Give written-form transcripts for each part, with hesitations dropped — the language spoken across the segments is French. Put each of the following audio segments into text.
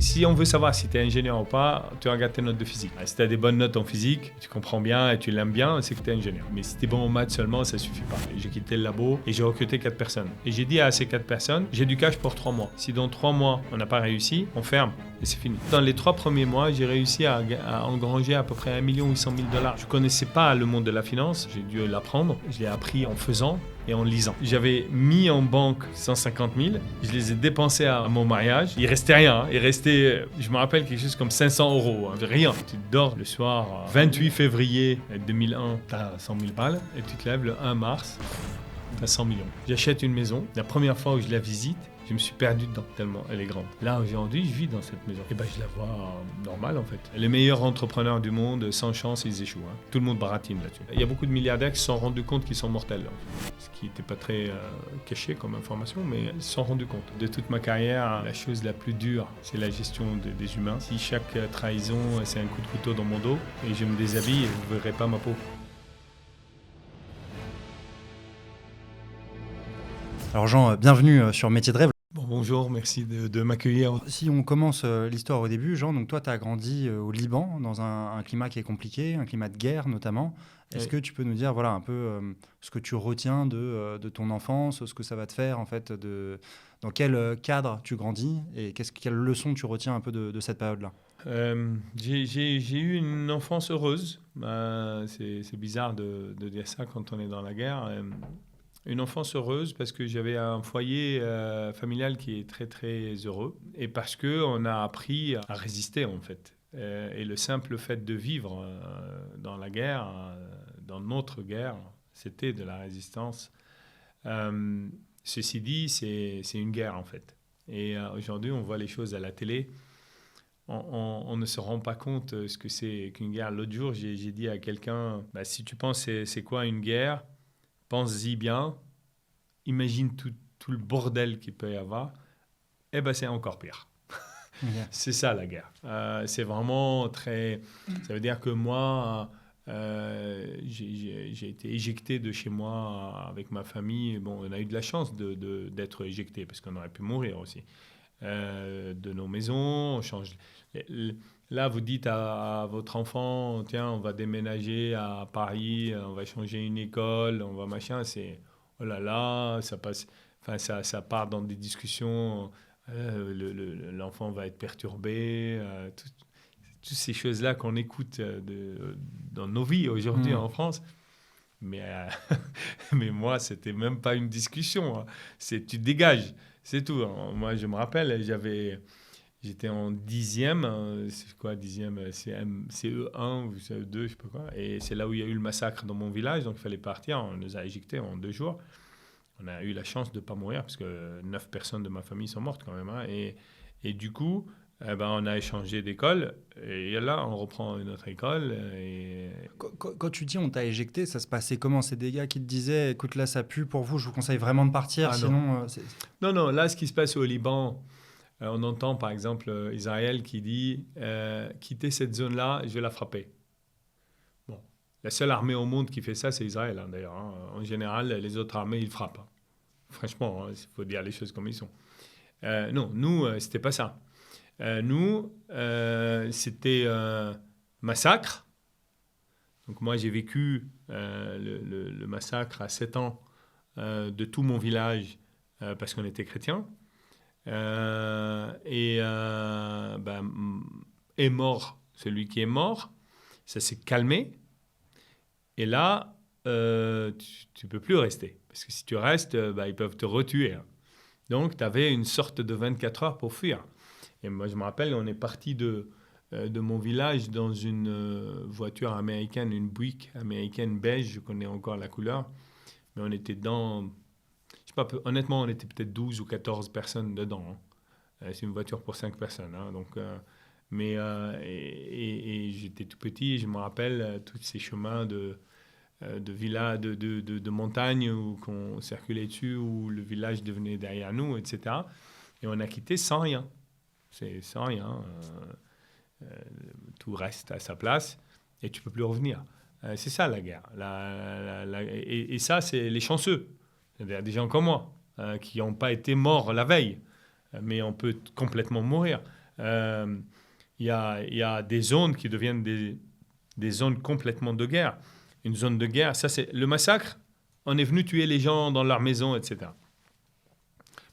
Si on veut savoir si tu es ingénieur ou pas, tu regardes tes notes de physique. Si tu as des bonnes notes en physique, tu comprends bien et tu l'aimes bien, c'est que tu es ingénieur. Mais si tu es bon en maths seulement, ça suffit pas. J'ai quitté le labo et j'ai recruté 4 personnes. Et j'ai dit à ces 4 personnes, j'ai du cash pour 3 mois. Si dans 3 mois, on n'a pas réussi, on ferme et c'est fini. Dans les 3 premiers mois, j'ai réussi à engranger à peu près 1,8 million $. Je connaissais pas le monde de la finance, j'ai dû l'apprendre. Je l'ai appris en faisant et en lisant. J'avais mis en banque 150 000, je les ai dépensés à mon mariage. Il restait rien, hein. Il restait, je me rappelle, quelque chose comme 500 €. Hein. Rien. Tu dors le soir, 28 février 2001, tu as 100 000 balles et tu te lèves le 1 mars, tu as 100 millions. J'achète une maison. La première fois où je la visite, je me suis perdu dedans, tellement elle est grande. Là, aujourd'hui, je vis dans cette maison. Et je la vois normale, en fait. Les meilleurs entrepreneurs du monde, sans chance, ils échouent. Hein. Tout le monde baratine là-dessus. Il y a beaucoup de milliardaires qui se sont rendus compte qu'ils sont mortels. En fait. Ce qui n'était pas très caché comme information, mais ils se sont rendus compte. De toute ma carrière, la chose la plus dure, c'est la gestion des humains. Si chaque trahison, c'est un coup de couteau dans mon dos, et je me déshabille, vous ne verrez pas ma peau. Alors Jean, bienvenue sur Métier de Rêve. Bon, bonjour, merci de m'accueillir. Si on commence l'histoire au début, Jean, donc toi tu as grandi au Liban dans un climat qui est compliqué, un climat de guerre notamment. Est-ce que tu peux nous dire voilà, un peu ce que tu retiens de ton enfance, ce que ça va te faire en fait, dans quel cadre tu grandis et quelle leçon tu retiens un peu de cette période-là? J'ai eu une enfance heureuse. C'est bizarre de dire ça quand on est dans la guerre. Une enfance heureuse parce que j'avais un foyer familial qui est très très heureux et parce qu'on a appris à résister en fait. Et le simple fait de vivre dans la guerre, dans notre guerre, c'était de la résistance. Ceci dit, c'est une guerre en fait. Et aujourd'hui, on voit les choses à la télé. On ne se rend pas compte ce que c'est qu'une guerre. L'autre jour, j'ai dit à quelqu'un, si tu penses c'est quoi une guerre, pense-y bien, imagine tout le bordel qu'il peut y avoir, c'est encore pire. Yeah. C'est ça la guerre. C'est vraiment très... Ça veut dire que moi, j'ai été éjecté de chez moi avec ma famille. Bon, on a eu de la chance d'être éjecté parce qu'on aurait pu mourir aussi. De nos maisons, on change... Là, vous dites à votre enfant, tiens, on va déménager à Paris, on va changer une école, on va machin, c'est... Oh là là, ça passe, enfin ça part dans des discussions, l'enfant va être perturbé, toutes ces choses-là qu'on écoute dans nos vies aujourd'hui en France. Mais moi, c'était même pas une discussion, hein. C'est tu dégages, c'est tout. Moi, je me rappelle, j'étais en 10e, c'est quoi 10e, CE1 ou CE2, je sais pas quoi. Et c'est là où il y a eu le massacre dans mon village, donc il fallait partir. On nous a éjectés en 2 jours. On a eu la chance de ne pas mourir, parce que 9 personnes de ma famille sont mortes quand même. Hein. Et du coup, on a échangé d'école. Et là, on reprend une autre école. Et... Quand tu dis on t'a éjecté, ça se passait comment? C'est des gars qui te disaient, écoute, là, ça pue pour vous, je vous conseille vraiment de partir, sinon... Non, là, ce qui se passe au Liban... on entend par exemple Israël qui dit quitter cette zone-là, je vais la frapper. Bon, la seule armée au monde qui fait ça, c'est Israël hein, d'ailleurs. Hein. En général, les autres armées, ils frappent. Hein. Franchement, il faut dire les choses comme ils sont. Non, nous, c'était pas ça. Nous, c'était massacre. Donc moi, j'ai vécu le massacre à 7 ans de tout mon village parce qu'on était chrétiens. Est mort celui qui est mort, ça s'est calmé et là tu peux plus rester parce que si tu restes ils peuvent te retuer hein. Donc tu avais une sorte de 24 heures pour fuir et moi je me rappelle on est parti de mon village dans une voiture américaine, une Buick américaine beige, je connais encore la couleur, mais on était dans... Honnêtement, on était peut-être 12 ou 14 personnes dedans. Hein. C'est une voiture pour 5 personnes. Hein. Donc, et j'étais tout petit et je me rappelle tous ces chemins de villas, de montagnes où on circulait dessus, où le village devenait derrière nous, etc. Et on a quitté sans rien. C'est sans rien. Tout reste à sa place et tu ne peux plus revenir. C'est ça la guerre. Et ça, c'est les chanceux. C'est-à-dire des gens comme moi, qui n'ont pas été morts la veille, mais on peut complètement mourir. Il y a des zones qui deviennent des zones complètement de guerre. Une zone de guerre, ça c'est le massacre. On est venu tuer les gens dans leur maison, etc.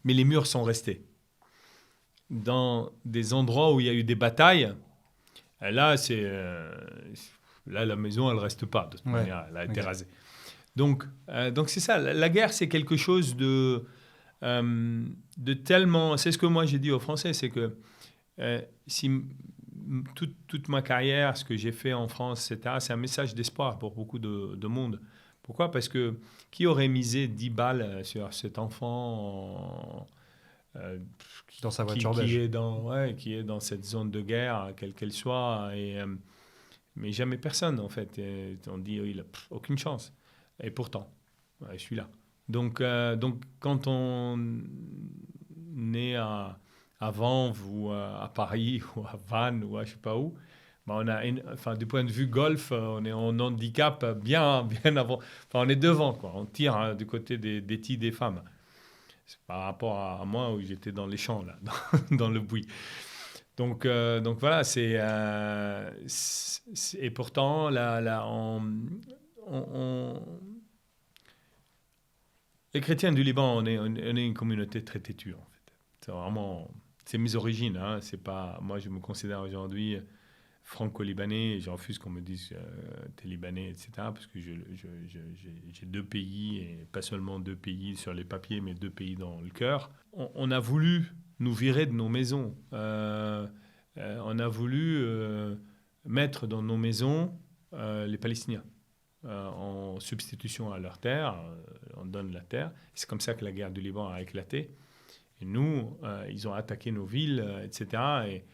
Mais les murs sont restés. Dans des endroits où il y a eu des batailles, là, là la maison, elle ne reste pas. De toute manière, elle a été rasée. Donc c'est ça. La guerre, c'est quelque chose de tellement... C'est ce que moi, j'ai dit aux Français, c'est que si toute ma carrière, ce que j'ai fait en France, etc., c'est un message d'espoir pour beaucoup de monde. Pourquoi ? Parce que qui aurait misé 10 balles sur cet enfant dans sa voiture qui est dans cette zone de guerre, quelle qu'elle soit, mais jamais personne, en fait. Et on dit il n'a aucune chance. Et pourtant, je suis là. Donc quand on est à Vanves ou à Paris ou à Vannes ou à je ne sais pas où, du point de vue golf, on est en handicap bien avant. On est devant, quoi. On tire du côté des filles, des femmes. C'est par rapport à moi où j'étais dans les champs, là, dans le buis. Donc voilà, et pourtant, les chrétiens du Liban, on est une communauté très têtue, en fait. C'est mes origines. Hein. C'est pas, moi, je me considère aujourd'hui franco-libanais, et je refuse qu'on me dise t'es libanais, etc. Parce que j'ai 2 pays, et pas seulement 2 pays sur les papiers, mais 2 pays dans le cœur. On a voulu nous virer de nos maisons. On a voulu mettre dans nos maisons les Palestiniens en substitution à leur terre. On donne la terre. C'est comme ça que la guerre du Liban a éclaté. Et nous, ils ont attaqué nos villes, etc. Et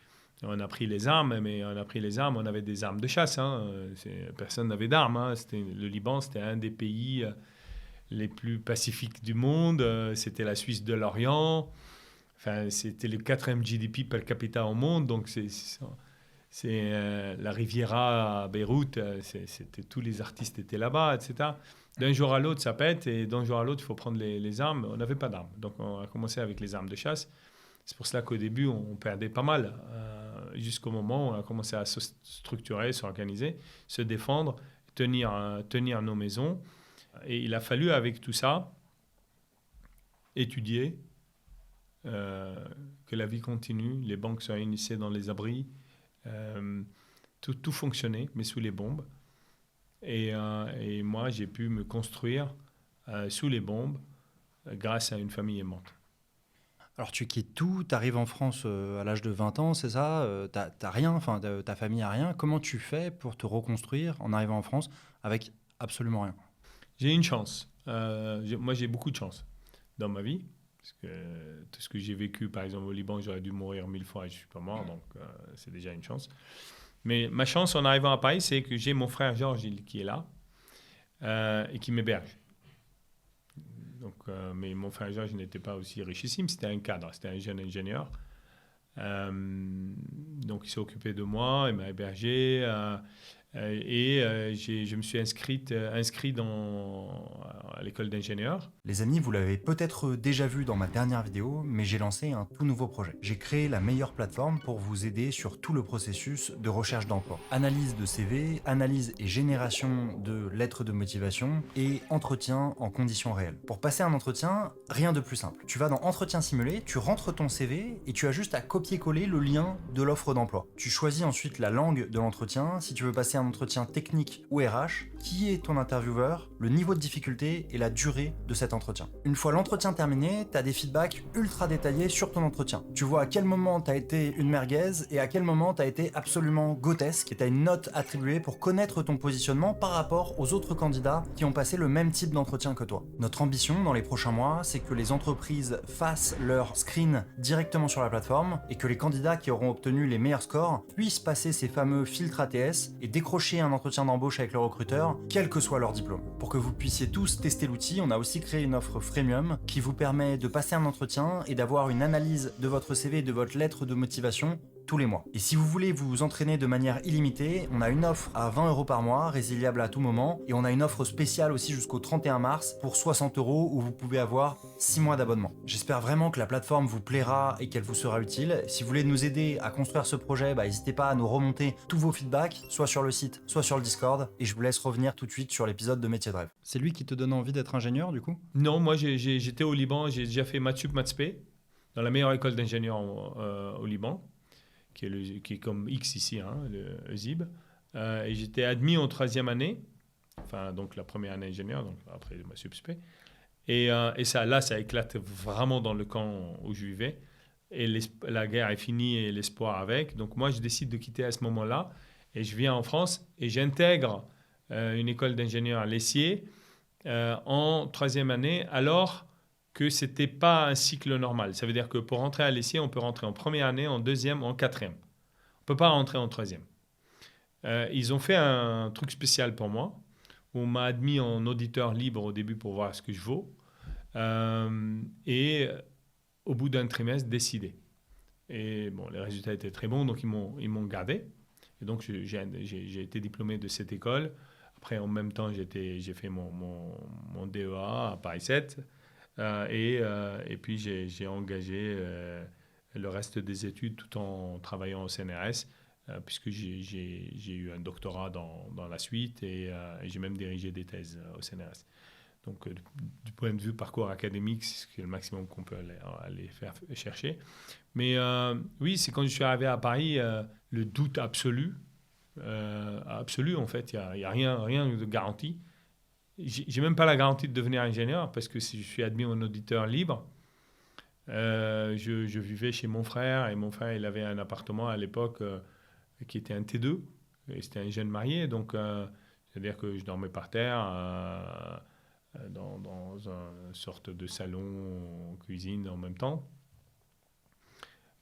on a pris les armes, mais on avait des armes de chasse. Hein. Personne n'avait d'armes. Hein. Le Liban, c'était un des pays les plus pacifiques du monde. C'était la Suisse de l'Orient. Enfin, c'était le 4e GDP per capita au monde. Donc, c'est la Riviera à Beyrouth. Tous les artistes étaient là-bas, etc. D'un jour à l'autre, ça pète. Et d'un jour à l'autre, il faut prendre les armes. On n'avait pas d'armes. Donc, on a commencé avec les armes de chasse. C'est pour cela qu'au début, on perdait pas mal, jusqu'au moment où on a commencé à se structurer, s'organiser, se défendre, tenir nos maisons. Et il a fallu, avec tout ça, étudier, que la vie continue, les banques se réunissaient dans les abris, tout fonctionnait, mais sous les bombes. Et moi, j'ai pu me construire sous les bombes grâce à une famille aimante. Alors tu quittes tout, tu arrives en France à l'âge de 20 ans, c'est ça, t'as rien, enfin ta famille a rien. Comment tu fais pour te reconstruire en arrivant en France avec absolument rien ? J'ai une chance. Moi, j'ai beaucoup de chance dans ma vie. Parce que tout ce que j'ai vécu, par exemple, au Liban, j'aurais dû mourir 1000 fois et je ne suis pas mort. Donc, c'est déjà une chance. Mais ma chance en arrivant à Paris, c'est que j'ai mon frère Georges qui est là et qui m'héberge. Donc, mais mon frère Georges n'était pas aussi richissime, c'était un cadre, c'était un jeune ingénieur. Donc il s'est occupé de moi, il m'a hébergé je me suis inscrit à l'école d'ingénieur. Les amis, vous l'avez peut-être déjà vu dans ma dernière vidéo, mais j'ai lancé un tout nouveau projet. J'ai créé la meilleure plateforme pour vous aider sur tout le processus de recherche d'emploi. Analyse de CV, analyse et génération de lettres de motivation et entretien en conditions réelles. Pour passer un entretien, rien de plus simple. Tu vas dans Entretien simulé, tu rentres ton CV et tu as juste à copier-coller le lien de l'offre d'emploi. Tu choisis ensuite la langue de l'entretien, si tu veux passer un entretien technique ou RH, qui est ton intervieweur, le niveau de difficulté et la durée de cet entretien. Une fois l'entretien terminé, tu as des feedbacks ultra détaillés sur ton entretien. Tu vois à quel moment tu as été une merguez et à quel moment tu as été absolument grotesque et tu as une note attribuée pour connaître ton positionnement par rapport aux autres candidats qui ont passé le même type d'entretien que toi. Notre ambition dans les prochains mois, c'est que les entreprises fassent leur screen directement sur la plateforme et que les candidats qui auront obtenu les meilleurs scores puissent passer ces fameux filtres ATS et décrocher un entretien d'embauche avec le recruteur, quel que soit leur diplôme. Pour que vous puissiez tous tester l'outil, on a aussi créé une offre freemium qui vous permet de passer un entretien et d'avoir une analyse de votre CV et de votre lettre de motivation tous les mois. Et si vous voulez vous entraîner de manière illimitée, on a une offre à 20 € par mois, résiliable à tout moment, et on a une offre spéciale aussi jusqu'au 31 mars pour 60 € où vous pouvez avoir 6 mois d'abonnement. J'espère vraiment que la plateforme vous plaira et qu'elle vous sera utile. Si vous voulez nous aider à construire ce projet, n'hésitez pas à nous remonter tous vos feedbacks, soit sur le site, soit sur le Discord, et je vous laisse revenir tout de suite sur l'épisode de Métier de rêve. C'est lui qui te donne envie d'être ingénieur du coup ? Non, moi j'étais au Liban, j'ai déjà fait Mathsup, Mathspé, dans la meilleure école d'ingénieurs au Liban, qui est comme X ici, le ESIB. Et j'étais admis en 3e année, enfin donc la première année ingénieur, donc après Mathsup, Spé. Et ça éclate vraiment dans le camp où je vivais. Et la guerre est finie et l'espoir avec. Donc moi je décide de quitter à ce moment-là et je viens en France et j'intègre une école d'ingénieur à Lessier en 3e année, alors que ce n'était pas un cycle normal. Ça veut dire que pour rentrer à Lessier, on peut rentrer en première année, en 2e, en 4e. On ne peut pas rentrer en 3e. Ils ont fait un truc spécial pour moi, où on m'a admis en auditeur libre au début pour voir ce que je vaux. Et au bout d'un trimestre, décidé. Et bon, les résultats étaient très bons, donc ils m'ont gardé. Et donc, j'ai été diplômé de cette école. Après, en même temps, j'ai fait mon DEA à Paris 7. Et puis, j'ai engagé le reste des études tout en travaillant au CNRS, puisque j'ai eu un doctorat dans la suite et j'ai même dirigé des thèses au CNRS. Donc, du point de vue parcours académique, c'est le maximum qu'on peut aller faire chercher. Mais oui, c'est quand je suis arrivé à Paris, le doute absolu en fait, il n'y a rien de garanti. J'ai même pas la garantie de devenir ingénieur parce que si je suis admis en auditeur libre, je vivais chez mon frère et mon frère il avait un appartement à l'époque qui était un T2 et c'était un jeune marié, donc c'est-à-dire que je dormais par terre dans une sorte de salon cuisine en même temps,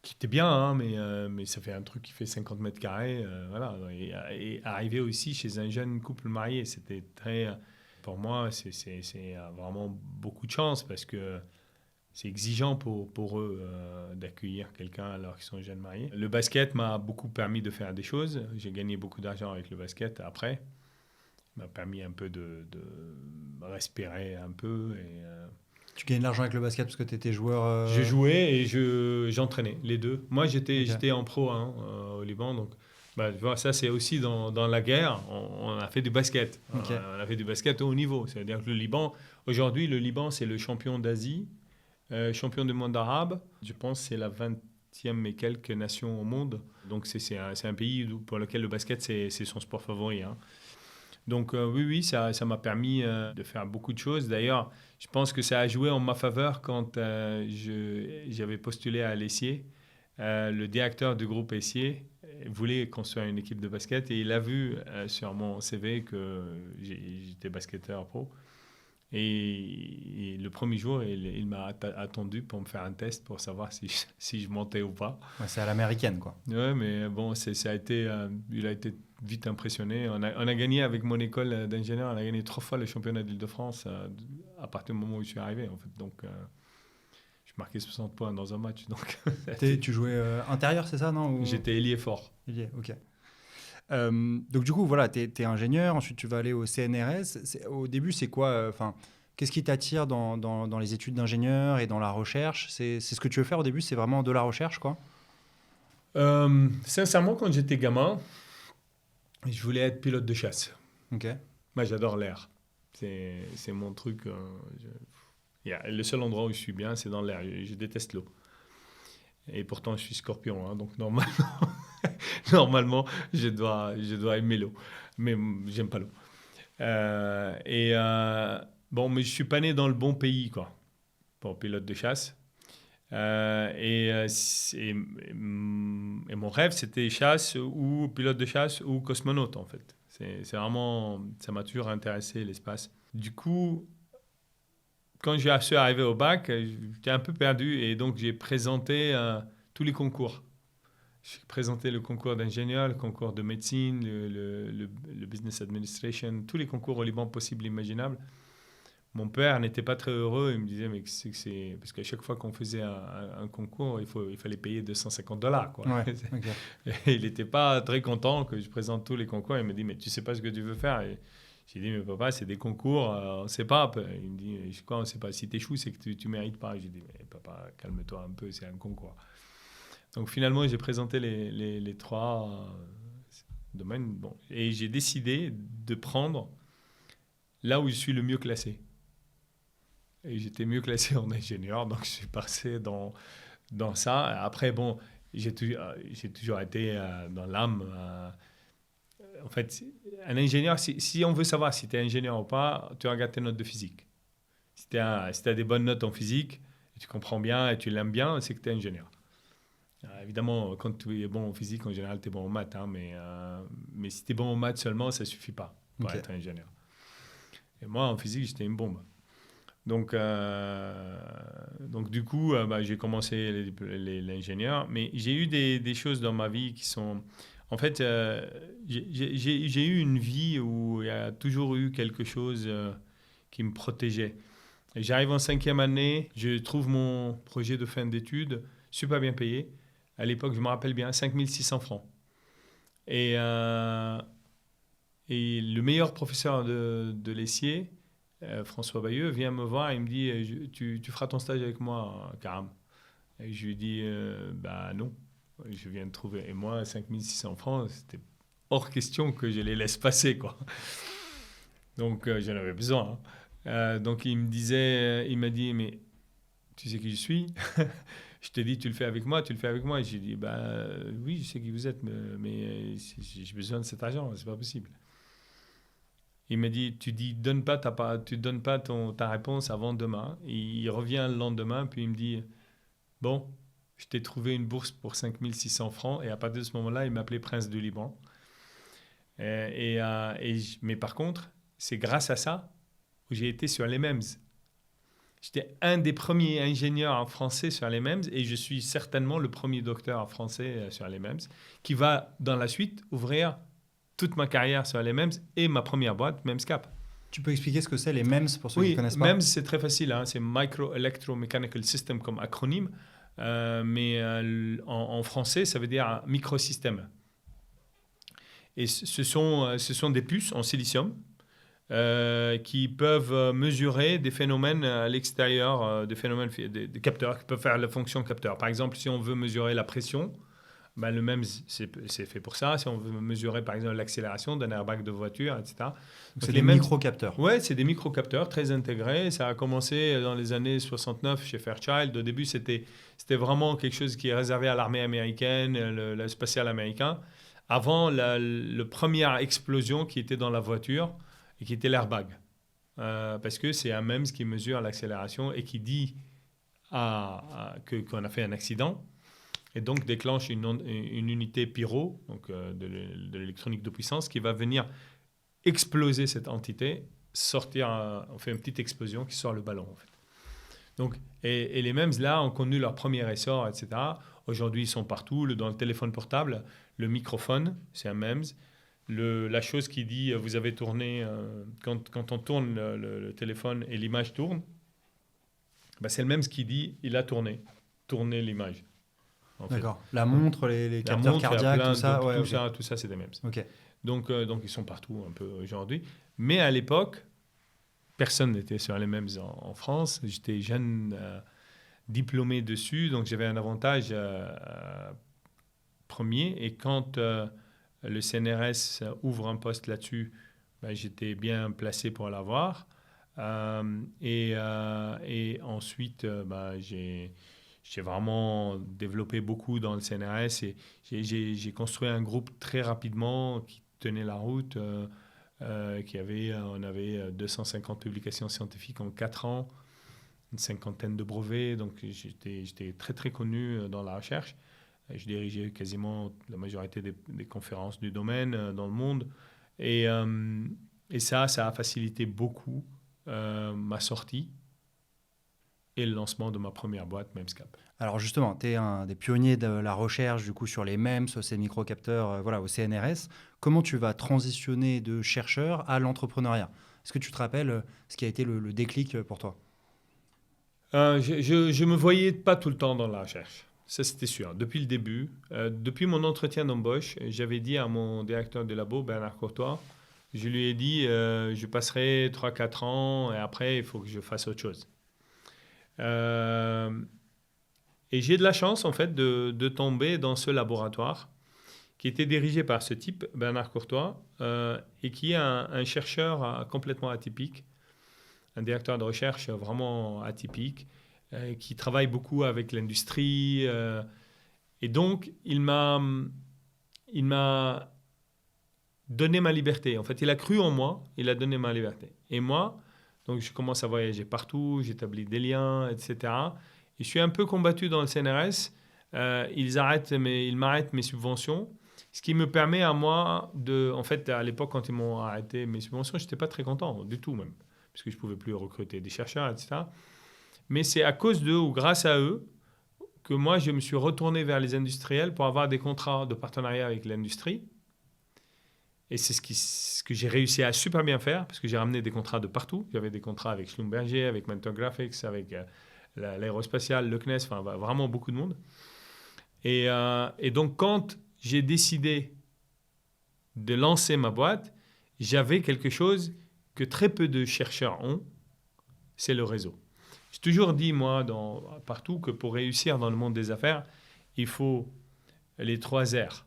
qui était bien, mais ça fait un truc qui fait 50 mètres carrés, voilà. Et arriver aussi chez un jeune couple marié, c'était très... Pour moi, c'est vraiment beaucoup de chance parce que c'est exigeant pour eux d'accueillir quelqu'un alors qu'ils sont jeunes mariés. Le basket m'a beaucoup permis de faire des choses. J'ai gagné beaucoup d'argent avec le basket après. Il m'a permis un peu de respirer un peu. Tu gagnes de l'argent avec le basket parce que tu étais joueur Je jouais et j'entraînais, les deux. Moi, j'étais en pro au Liban, donc... tu vois, ça, c'est aussi dans la guerre, on a fait du basket. Okay. On a fait du basket au haut niveau. C'est-à-dire que aujourd'hui, le Liban, c'est le champion d'Asie, champion du monde arabe. Je pense que c'est la 20e et quelques nations au monde. Donc, c'est un pays pour lequel le basket, c'est son sport favori. Donc, oui, ça m'a permis de faire beaucoup de choses. D'ailleurs, je pense que ça a joué en ma faveur quand j'avais postulé à Lessier. Le directeur du groupe Essier voulait construire une équipe de basket et il a vu sur mon CV que j'étais basketteur pro. Et le premier jour, il m'a attendu pour me faire un test pour savoir si je montais ou pas. Ouais, c'est à l'américaine, quoi. Ouais, mais bon, il a été vite impressionné. On a gagné avec mon école d'ingénieur, on a gagné 3 fois le championnat d'Île-de-France à partir du moment où je suis arrivé, en fait. Donc, je marquais 60 points dans un match. Donc tu jouais intérieur, c'est ça, non? J'étais ailier fort. Ailier, ok. Donc du coup, voilà, tu es ingénieur, ensuite tu vas aller au CNRS. Au début, c'est quoi qu'est-ce qui t'attire dans les études d'ingénieur et dans la recherche? C'est ce que tu veux faire au début, c'est vraiment de la recherche, quoi? Sincèrement, quand j'étais gamin, je voulais être pilote de chasse. Ok. Moi, j'adore l'air. C'est mon truc. Le seul endroit où je suis bien, c'est dans l'air. Je déteste l'eau. Et pourtant, je suis scorpion, donc normalement, je dois aimer l'eau. Mais j'aime pas l'eau. Mais je suis pas né dans le bon pays, quoi, pour pilote de chasse. Et mon rêve, c'était chasse ou pilote de chasse ou cosmonaute, en fait. C'est vraiment... Ça m'a toujours intéressé, l'espace. Du coup... Quand je suis arrivé au bac, j'étais un peu perdu et donc j'ai présenté tous les concours. J'ai présenté le concours d'ingénieur, le concours de médecine, le business administration, tous les concours au Liban possibles et imaginables. Mon père n'était pas très heureux. Il me disait, mais c'est... Parce qu'à chaque fois qu'on faisait un concours, il fallait payer $250, quoi. Ouais, ok. Et il n'était pas très content que je présente tous les concours. Il me dit, mais tu sais pas ce que tu veux faire. Et j'ai dit, mais papa, c'est des concours, on ne sait pas. Il me dit, quoi, on ne sait pas. Si tu échoues, c'est que tu ne mérites pas. J'ai dit, mais papa, calme-toi un peu, c'est un concours. Donc finalement, j'ai présenté les trois domaines. Bon. Et j'ai décidé de prendre là où je suis le mieux classé. Et j'étais mieux classé en ingénieur, donc je suis passé dans ça. Après, bon, j'ai toujours été dans l'âme. En fait, un ingénieur, si on veut savoir si tu es ingénieur ou pas, tu regardes tes notes de physique. Si tu as des bonnes notes en physique, et tu comprends bien et tu l'aimes bien, c'est que tu es ingénieur. Évidemment, quand tu es bon en physique, en général, tu es bon en maths. Hein, mais si tu es bon en maths seulement, ça ne suffit pas pour être ingénieur. Et moi, en physique, j'étais une bombe. Donc du coup, j'ai commencé l'ingénieur. Mais j'ai eu des choses dans ma vie qui sont... En fait, j'ai eu une vie où il y a toujours eu quelque chose qui me protégeait. Et j'arrive en 5e année, je trouve mon projet de fin d'études super bien payé. À l'époque, je me rappelle bien, 5600 francs. Et le meilleur professeur de l'Essier, François Bayeux, vient me voir et il me dit tu feras ton stage avec moi, Karam. Et je lui dis non, je viens de trouver. Et moi, 5600 francs, c'était hors question que je les laisse passer, quoi. Donc, j'en avais besoin. Hein. Donc, il m'a dit, mais tu sais qui je suis? Je te dis, tu le fais avec moi, tu le fais avec moi. Et j'ai dit, oui, je sais qui vous êtes, mais j'ai besoin de cet argent, c'est pas possible. Il m'a dit, tu donnes pas ta réponse avant demain. Et il revient le lendemain, puis il me dit, bon, je t'ai trouvé une bourse pour 5600 francs. Et à partir de ce moment-là, il m'appelait Prince du Liban. Mais par contre, c'est grâce à ça que j'ai été sur les MEMS. J'étais un des premiers ingénieurs français sur les MEMS et je suis certainement le premier docteur français sur les MEMS qui va, dans la suite, ouvrir toute ma carrière sur les MEMS et ma première boîte, MEMSCAP. Tu peux expliquer ce que c'est les MEMS pour ceux qui ne connaissent pas? Oui, MEMS, c'est très facile. Hein, c'est Micro Electromechanical System comme acronyme. Mais en français, ça veut dire microsystème. Et ce sont des puces en silicium qui peuvent mesurer des phénomènes à l'extérieur, des capteurs qui peuvent faire la fonction capteur. Par exemple, si on veut mesurer la pression, le MEMS, c'est fait pour ça. Si on veut mesurer, par exemple, l'accélération d'un airbag de voiture, etc. Donc c'est des micro-capteurs. Oui, c'est des micro-capteurs très intégrés. Ça a commencé dans les années 69 chez Fairchild. Au début, c'était vraiment quelque chose qui est réservé à l'armée américaine, le spatial américain, avant la première explosion qui était dans la voiture et qui était l'airbag. Parce que c'est un MEMS qui mesure l'accélération et qui dit qu'on a fait un accident et donc déclenche une unité pyro, donc de l'électronique de puissance, qui va venir exploser cette entité, on fait une petite explosion qui sort le ballon, en fait. Donc, et les MEMS, là, ont connu leur premier essor, etc. Aujourd'hui, ils sont partout. Dans le téléphone portable, le microphone, c'est un MEMS. La chose qui dit, vous avez tourné, quand on tourne le téléphone et l'image tourne, c'est le MEMS qui dit, il a tourné l'image. D'accord. La montre, les capteurs cardiaques, tout ça. Tout ça, c'est des MEMS. Okay. Donc, ils sont partout un peu aujourd'hui. Mais à l'époque, personne n'était sur les MEMS en France. J'étais jeune, diplômé dessus, donc j'avais un avantage premier. Et quand le CNRS ouvre un poste là-dessus, j'étais bien placé pour l'avoir. Et ensuite, j'ai vraiment développé beaucoup dans le CNRS et j'ai construit un groupe très rapidement qui tenait la route. On avait 250 publications scientifiques en 4 ans, une 50aine de brevets, donc j'étais très très connu dans la recherche. Je dirigeais quasiment la majorité des conférences du domaine dans le monde et ça a facilité beaucoup ma sortie et le lancement de ma première boîte, MEMSCAP. Alors justement, tu es un des pionniers de la recherche du coup, sur les MEMS, ces microcapteurs au CNRS. Comment tu vas transitionner de chercheur à l'entrepreneuriat? Est-ce que tu te rappelles ce qui a été le déclic pour toi? Je ne me voyais pas tout le temps dans la recherche. Ça, c'était sûr. Depuis le début, depuis mon entretien d'embauche, j'avais dit à mon directeur de labo, Bernard Courtois, je lui ai dit, je passerai 3-4 ans et après, il faut que je fasse autre chose. Et j'ai de la chance, en fait, de tomber dans ce laboratoire qui était dirigé par ce type, Bernard Courtois, et qui est un chercheur complètement atypique, un directeur de recherche vraiment atypique, qui travaille beaucoup avec l'industrie. Et donc, il m'a donné ma liberté. En fait, il a cru en moi, il a donné ma liberté. Et moi, donc je commence à voyager partout, j'établis des liens, etc. Et je suis un peu combattu dans le CNRS. Ils m'arrêtent mes subventions, ce qui me permet à moi de... En fait, à l'époque, quand ils m'ont arrêté mes subventions, je n'étais pas très content, du tout même, parce que je ne pouvais plus recruter des chercheurs, etc. Mais c'est à cause d'eux ou grâce à eux que moi, je me suis retourné vers les industriels pour avoir des contrats de partenariat avec l'industrie. Et c'est ce que j'ai réussi à super bien faire, parce que j'ai ramené des contrats de partout. J'avais des contrats avec Schlumberger, avec Mentor Graphics, avec l'aérospatiale, le CNES, enfin vraiment beaucoup de monde. Et donc, quand j'ai décidé de lancer ma boîte, j'avais quelque chose que très peu de chercheurs ont, c'est le réseau. J'ai toujours dit, moi, partout, que pour réussir dans le monde des affaires, il faut les 3 R.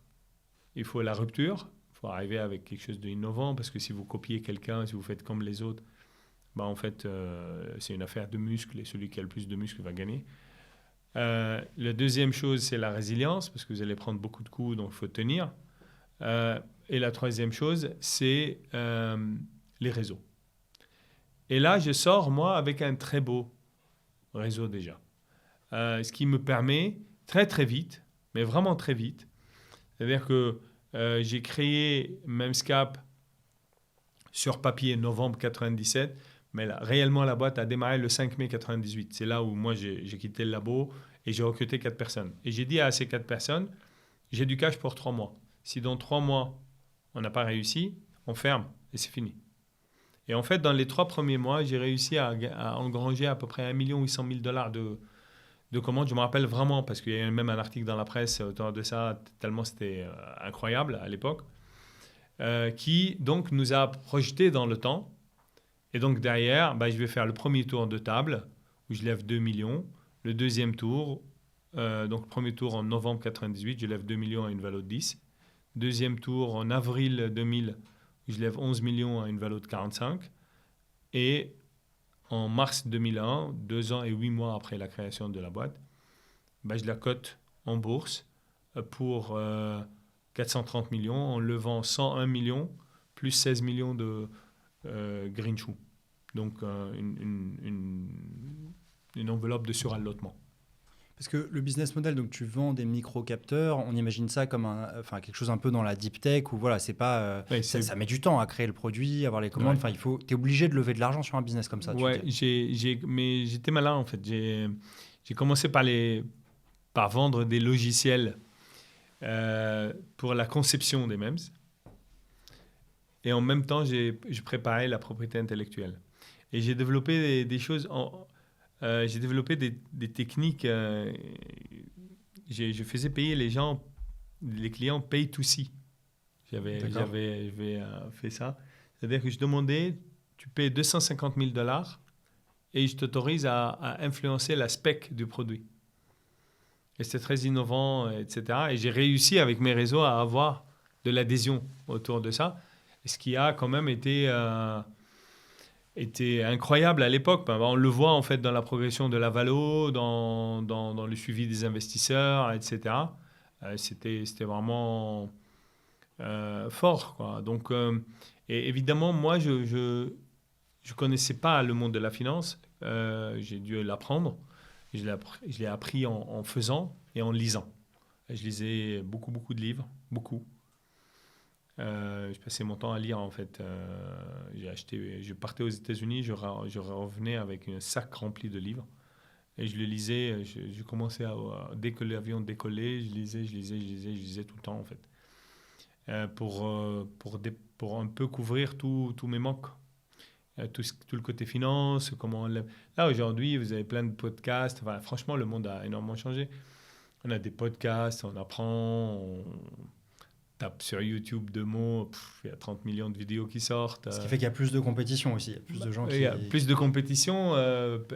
Il faut la rupture, il faut arriver avec quelque chose d'innovant, parce que si vous copiez quelqu'un, si vous faites comme les autres, ben en fait, c'est une affaire de muscles, et celui qui a le plus de muscles va gagner. La deuxième chose, c'est la résilience, parce que vous allez prendre beaucoup de coups, donc il faut tenir. Et la troisième chose, c'est les réseaux. Et là, je sors, moi, avec un très beau réseau déjà. Ce qui me permet très, très vite, mais vraiment très vite, c'est-à-dire que j'ai créé Memscap sur papier novembre 97, mais là, réellement, la boîte a démarré le 5 mai 98. C'est là où moi, j'ai quitté le labo et j'ai recruté 4 personnes. Et j'ai dit à ces 4 personnes, j'ai du cash pour 3 mois. Si dans 3 mois, on n'a pas réussi, on ferme et c'est fini. Et en fait, dans les 3 premiers mois, j'ai réussi à engranger à peu près $1 800 000 de commandes. Je me rappelle vraiment, parce qu'il y a même un article dans la presse autour de ça, tellement c'était incroyable à l'époque, qui donc nous a projeté dans le temps. Et donc derrière, je vais faire le premier tour de table, où je lève 2 millions. Le deuxième tour, donc le premier tour en novembre 98, je lève 2 millions à une valeur de 10. Deuxième tour en avril 2000, je lève 11 millions à une valeur de 45. Et en mars 2001, 2 ans et 8 mois après la création de la boîte, je la cote en bourse pour 430 millions en levant 101 millions plus 16 millions de green shoe. Donc une enveloppe de surallotement. Parce que le business model, donc tu vends des micro-capteurs, on imagine ça comme quelque chose un peu dans la deep tech où voilà, c'est pas, ça met du temps à créer le produit, avoir les commandes. Enfin, tu es obligé de lever de l'argent sur un business comme ça. Ouais, mais j'étais malin en fait. J'ai commencé par vendre des logiciels pour la conception des MEMS. Et en même temps, je préparais la propriété intellectuelle. Et j'ai développé des choses... j'ai développé des techniques. Je faisais payer les clients pay to see. J'avais fait ça. C'est-à-dire que je demandais, tu payes $250 000 et je t'autorise à influencer la spec du produit. Et c'était très innovant, etc. Et j'ai réussi avec mes réseaux à avoir de l'adhésion autour de ça. Et ce qui a quand même été incroyable à l'époque. On le voit en fait dans la progression de la valo, dans le suivi des investisseurs, etc. C'était vraiment fort, quoi. Donc, et évidemment, moi, je connaissais pas le monde de la finance. J'ai dû l'apprendre. Je l'ai appris en faisant et en lisant. Je lisais beaucoup de livres, beaucoup. Je passais mon temps à lire en fait. Je partais aux États-Unis, je revenais avec un sac rempli de livres et je le lisais. Je commençais dès que l'avion décollait, je lisais tout le temps en fait, pour un peu couvrir tous mes manques. tout le côté finance, Là, aujourd'hui, vous avez plein de podcasts. Enfin, franchement, le monde a énormément changé. On a des podcasts, on apprend, on tape sur YouTube 2 mots, il y a 30 millions de vidéos qui sortent. Ce qui fait qu'il y a plus de compétition aussi. Il y a plus de gens qui... Il y a plus de compétition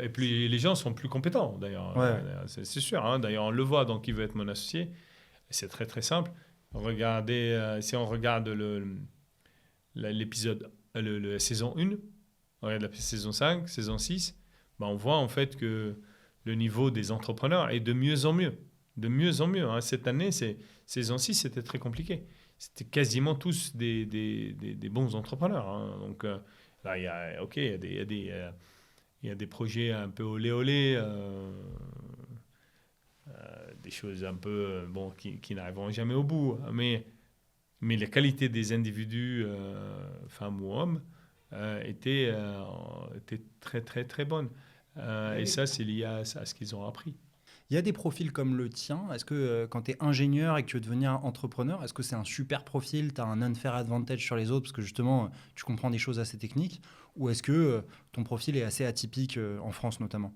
et plus, les gens sont plus compétents, d'ailleurs. Ouais. C'est sûr. Hein. D'ailleurs, on le voit dans Qui veut être mon associé. C'est très, très simple. Regardez, si on regarde l'épisode, la saison 1, on regarde la saison 5, saison 6, on voit en fait que le niveau des entrepreneurs est de mieux en mieux. De mieux en mieux. Hein. Cette année, saison 6, c'était très compliqué. C'était quasiment tous des bons entrepreneurs. Hein. Donc là, il y a des projets un peu olé olé, des choses un peu qui n'arriveront jamais au bout. Mais la qualité des individus, femmes ou hommes, était très, très, très bonne. Et ça, c'est lié à ce qu'ils ont appris. Il y a des profils comme le tien. Est-ce que quand tu es ingénieur et que tu veux devenir entrepreneur, est-ce que c'est un super profil, tu as un unfair advantage sur les autres parce que justement, tu comprends des choses assez techniques? Ou est-ce que ton profil est assez atypique en France notamment?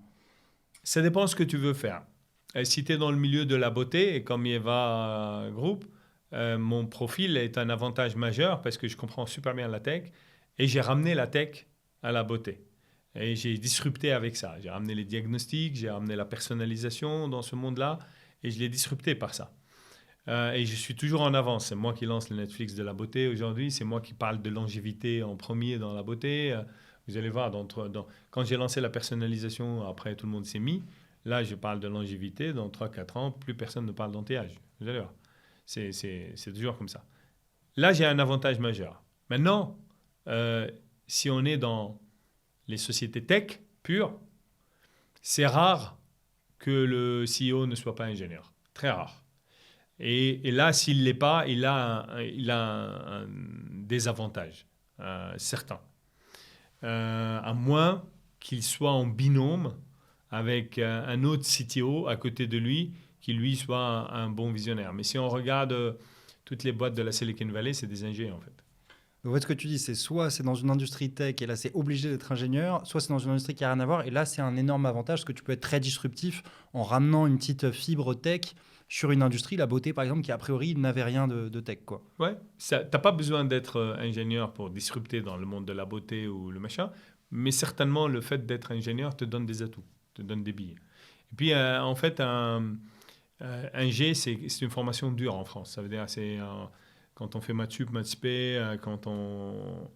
Ça dépend de ce que tu veux faire. Si tu es dans le milieu de la beauté, et comme Eva Group, mon profil est un avantage majeur parce que je comprends super bien la tech et j'ai ramené la tech à la beauté. Et j'ai disrupté avec ça. J'ai ramené les diagnostics, j'ai ramené la personnalisation dans ce monde-là et je l'ai disrupté par ça. Et je suis toujours en avance. C'est moi qui lance le Netflix de la beauté aujourd'hui. C'est moi qui parle de longévité en premier dans la beauté. Vous allez voir, quand j'ai lancé la personnalisation, après tout le monde s'est mis. Là, je parle de longévité. Dans 3-4 ans, plus personne ne parle d'anti-âge. Vous allez voir. C'est toujours comme ça. Là, j'ai un avantage majeur. Maintenant, si on est dans les sociétés tech pures, c'est rare que le CEO ne soit pas ingénieur. Très rare. Et là, s'il ne l'est pas, il a un désavantage certain. À moins qu'il soit en binôme avec un autre CTO à côté de lui, qui lui soit un bon visionnaire. Mais si on regarde toutes les boîtes de la Silicon Valley, c'est des ingénieurs en fait. En fait, ce que tu dis, c'est soit c'est dans une industrie tech et là c'est obligé d'être ingénieur, soit c'est dans une industrie qui n'a rien à voir et là c'est un énorme avantage parce que tu peux être très disruptif en ramenant une petite fibre tech sur une industrie, la beauté par exemple, qui a priori n'avait rien de tech, quoi. Ouais, tu n'as pas besoin d'être ingénieur pour disrupter dans le monde de la beauté ou le machin, mais certainement le fait d'être ingénieur te donne des atouts, te donne des billets. Et puis en fait, un G, c'est une formation dure en France. Ça veut dire quand on fait maths sup, maths spé, quand on...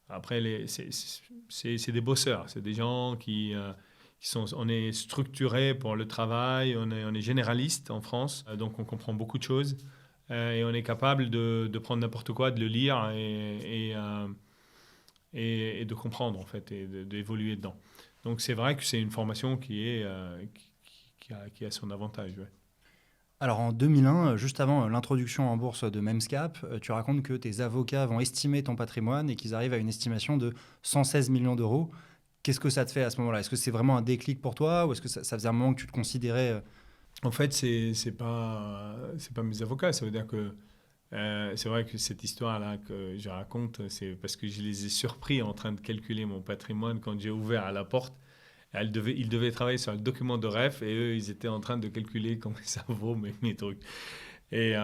Après, c'est des bosseurs, c'est des gens qui sont... On est structuré pour le travail, on est généraliste en France, donc on comprend beaucoup de choses et on est capable de prendre n'importe quoi, de le lire et de comprendre en fait et d'évoluer dedans. Donc c'est vrai que c'est une formation qui a son avantage. Ouais. Alors en 2001, juste avant l'introduction en bourse de Memscap, tu racontes que tes avocats vont estimer ton patrimoine et qu'ils arrivent à une estimation de 116 millions d'euros. Qu'est-ce que ça te fait à ce moment-là? Est-ce que c'est vraiment un déclic pour toi ou est-ce que ça faisait un moment que tu te considérais... En fait, c'est pas mes avocats. Ça veut dire que c'est vrai que cette histoire-là que je raconte, c'est parce que je les ai surpris en train de calculer mon patrimoine quand j'ai ouvert à la porte. Ils devaient travailler sur le document de REF et eux, ils étaient en train de calculer combien ça vaut mes trucs. Et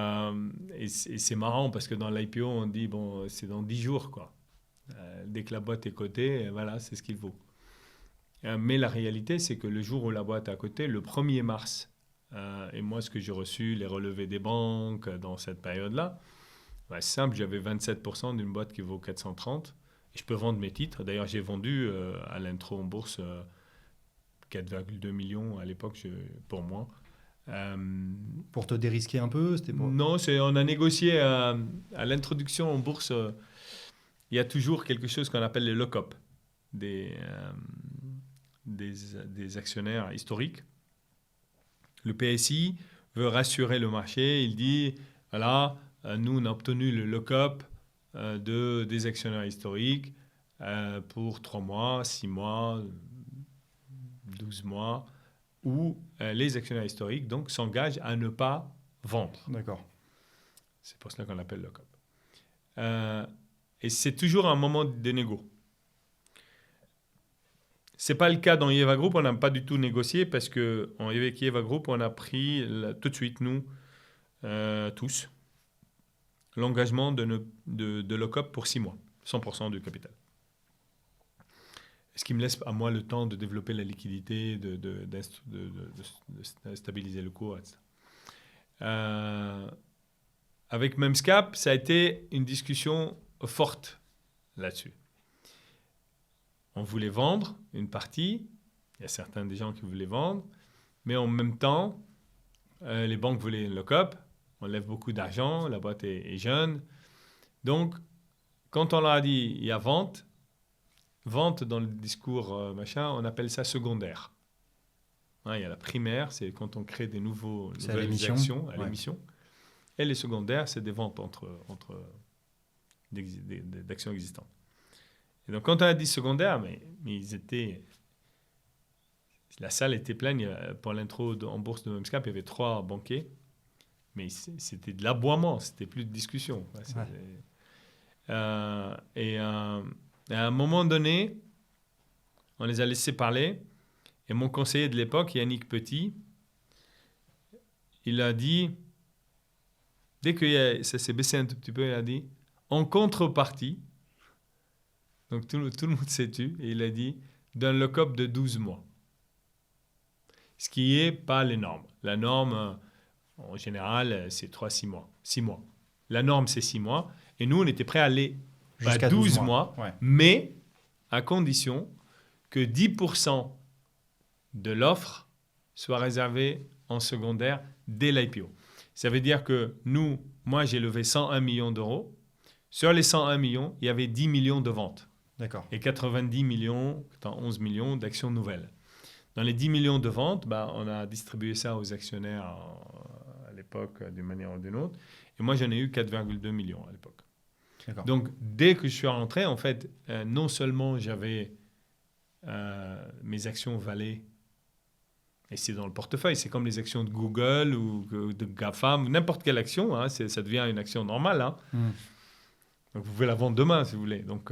c'est marrant parce que dans l'IPO, on dit, bon, c'est dans 10 jours, quoi. Dès que la boîte est cotée, voilà, c'est ce qu'il vaut. Mais la réalité, c'est que le jour où la boîte est cotée, le 1er mars, et moi, ce que j'ai reçu, les relevés des banques dans cette période-là, c'est simple, j'avais 27% d'une boîte qui vaut 430 et je peux vendre mes titres. D'ailleurs, j'ai vendu à l'intro en bourse 4,2 millions à l'époque pour moi. Pour te dérisquer un peu, Non, on a négocié à l'introduction en bourse. Il y a toujours quelque chose qu'on appelle les lock-up des actionnaires historiques. Le PSI veut rassurer le marché. Il dit, voilà, nous, on a obtenu le lock-up des actionnaires historiques pour 3 mois, 6 mois, 12 mois, où les actionnaires historiques donc, s'engagent à ne pas vendre. D'accord. C'est pour cela qu'on l'appelle lock-up. Et c'est toujours un moment de négo. C'est pas le cas dans Yeva Group, on n'a pas du tout négocié parce qu'en Yeva Group, on a pris tout de suite, nous, tous, l'engagement de lock-up pour 6 mois, 100% du capital. Ce qui me laisse à moi le temps de développer la liquidité, de stabiliser le cours, etc. Avec Memscap, ça a été une discussion forte là-dessus. On voulait vendre une partie, il y a certains des gens qui voulaient vendre, mais en même temps, les banques voulaient une lock-up, on lève beaucoup d'argent, la boîte est jeune. Donc, quand on leur a dit il y a vente dans le discours on appelle ça secondaire. Il y a la primaire, c'est quand on crée des nouvelles actions à l'émission. Et les secondaires, c'est des ventes d'actions existantes. Et donc, quand on a dit secondaire, mais la salle était pleine. Pour l'intro en bourse de Memscap, il y avait 3 banquiers. Mais c'était de l'aboiement, c'était plus de discussion. Et à un moment donné, on les a laissés parler. Et mon conseiller de l'époque, Yannick Petit, il a dit, dès que ça s'est baissé un tout petit peu, il a dit, en contrepartie, donc tout le monde s'est tu, et il a dit, d'un lock-up de 12 mois. Ce qui n'est pas les normes. La norme, en général, c'est 3-6 mois. 6 mois. La norme, c'est 6 mois. Et nous, on était prêts à aller jusqu'à 12 mois, mais à condition que 10% de l'offre soit réservée en secondaire dès l'IPO. Ça veut dire que moi, j'ai levé 101 millions d'euros. Sur les 101 millions, il y avait 10 millions de ventes. D'accord. Et 90 millions, 11 millions d'actions nouvelles. Dans les 10 millions de ventes, on a distribué ça aux actionnaires à l'époque d'une manière ou d'une autre. Et moi, j'en ai eu 4,2 millions à l'époque. D'accord. Donc, dès que je suis rentré, en fait, non seulement j'avais mes actions valaient, et c'est dans le portefeuille, c'est comme les actions de Google ou de GAFAM, n'importe quelle action, hein, ça devient une action normale. Hein. Donc, vous pouvez la vendre demain, si vous voulez. Donc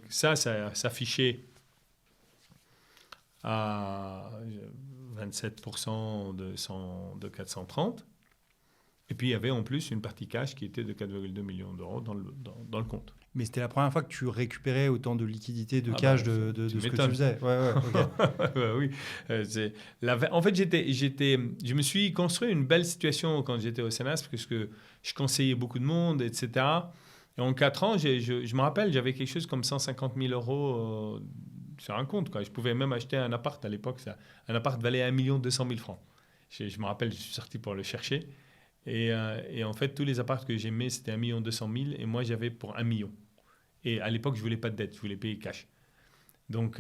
ça s'affichait à 27% de 430. Et puis, il y avait en plus une partie cash qui était de 4,2 millions d'euros dans le compte. Mais c'était la première fois que tu récupérais autant de liquidité, de cash de ce que tu faisais. Oui. En fait, je me suis construit une belle situation quand j'étais au CNAS parce que je conseillais beaucoup de monde, etc. Et en 4 ans, je me rappelle, j'avais quelque chose comme 150 000 euros sur un compte. Je pouvais même acheter un appart à l'époque. Un appart valait 1 200 000 francs. Je me rappelle, je suis sorti pour le chercher. Et en fait, tous les apparts que j'aimais, c'était 1 200 000 et moi, j'avais pour 1 million. Et à l'époque, je ne voulais pas de dette, je voulais payer cash. Donc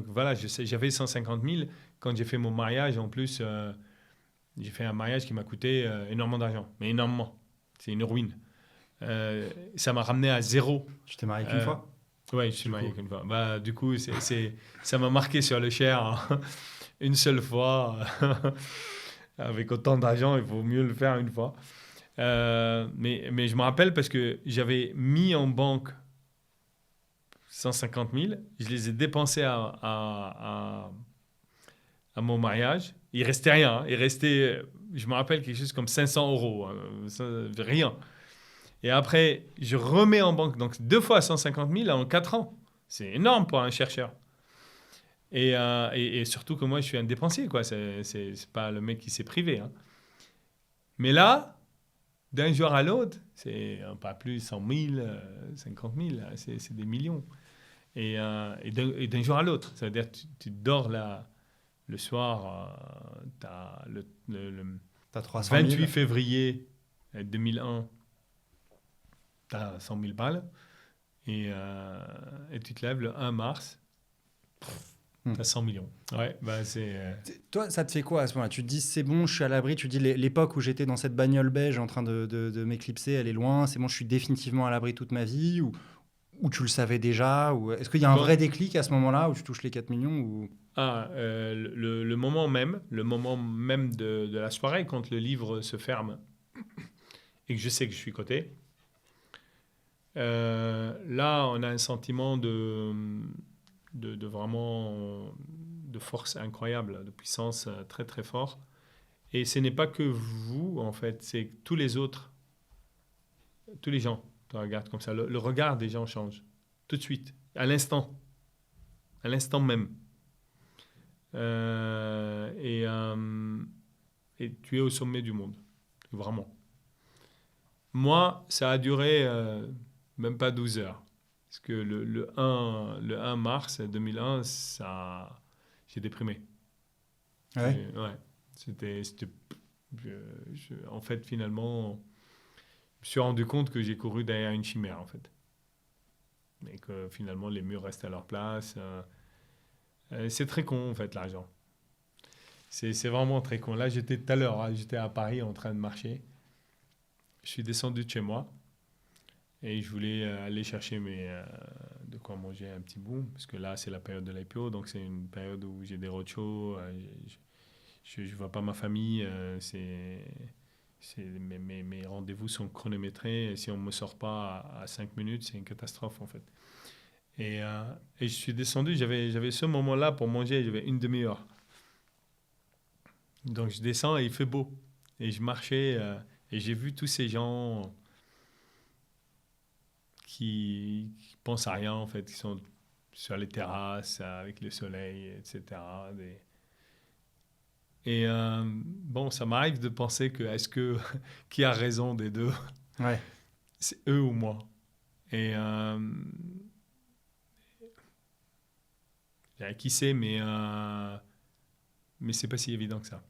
voilà, j'avais 150 000. Quand j'ai fait mon mariage, en plus, j'ai fait un mariage qui m'a coûté énormément d'argent, mais énormément. C'est une ruine. Ça m'a ramené à 0. Tu t'es marié qu'une fois ? Oui, je suis marié qu'une fois. Du coup, ça m'a marqué sur le cher une seule fois. Avec autant d'argent, il faut mieux le faire une fois. Mais je me rappelle parce que j'avais mis en banque 150 000. Je les ai dépensés à mon mariage. Il restait rien. Hein. Il restait, je me rappelle, quelque chose comme 500 euros. Rien. Et après, je remets en banque. Donc, 2 fois 150 000 en 4 ans. C'est énorme pour un chercheur. Et surtout que moi, je suis un dépensier, quoi. C'est pas le mec qui s'est privé. Hein. Mais là, d'un jour à l'autre, c'est pas plus 100 000, 50 000, c'est des millions. Et d'un jour à l'autre, ça veut dire que tu dors là, le soir, tu as le 28 février 2001, tu as 100 000 balles. Et tu te lèves le 1 mars. T'as 100 millions. Ouais, Toi, ça te fait quoi à ce moment-là ? Tu te dis, c'est bon, je suis à l'abri. Tu te dis, l'époque où j'étais dans cette bagnole beige en train de m'éclipser, elle est loin. C'est bon, je suis définitivement à l'abri toute ma vie. Ou tu le savais déjà ou... Est-ce qu'il y a un vrai déclic à ce moment-là où tu touches les 4 millions ou... Le moment même de la soirée, quand le livre se ferme et que je sais que je suis coté, là, on a un sentiment de vraiment de force incroyable, de puissance très très fort. Et ce n'est pas que vous, en fait, c'est que tous les autres, tous les gens te regardent comme ça. Le regard des gens change tout de suite, à l'instant même. Euh, et, euh, et tu es au sommet du monde, vraiment. Moi, ça a duré même pas 12 heures. Parce que le 1 mars 2001, j'ai déprimé. Ah ouais. Ouais, en fait, finalement, je me suis rendu compte que j'ai couru derrière une chimère, en fait. Et que finalement, les murs restent à leur place. C'est très con, en fait, l'argent. C'est vraiment très con. Là, j'étais tout à l'heure, hein, j'étais à Paris en train de marcher. Je suis descendu de chez moi et je voulais aller chercher de quoi manger un petit bout. Parce que là, c'est la période de l'IPO, donc c'est une période où j'ai des roadshows. Je ne vois pas ma famille. Mes rendez-vous sont chronométrés. Et si on ne me sort pas à 5 minutes, c'est une catastrophe, en fait. Et je suis descendu, j'avais ce moment-là pour manger, j'avais une demi-heure. Donc je descends et il fait beau. Et je marchais et j'ai vu tous ces gens qui pensent à rien en fait, qui sont sur les terrasses avec le soleil, etc. Bon, ça m'arrive de penser que est-ce que qui a raison des deux, Ouais. c'est eux ou moi. Et qui sait, mais c'est pas si évident que ça.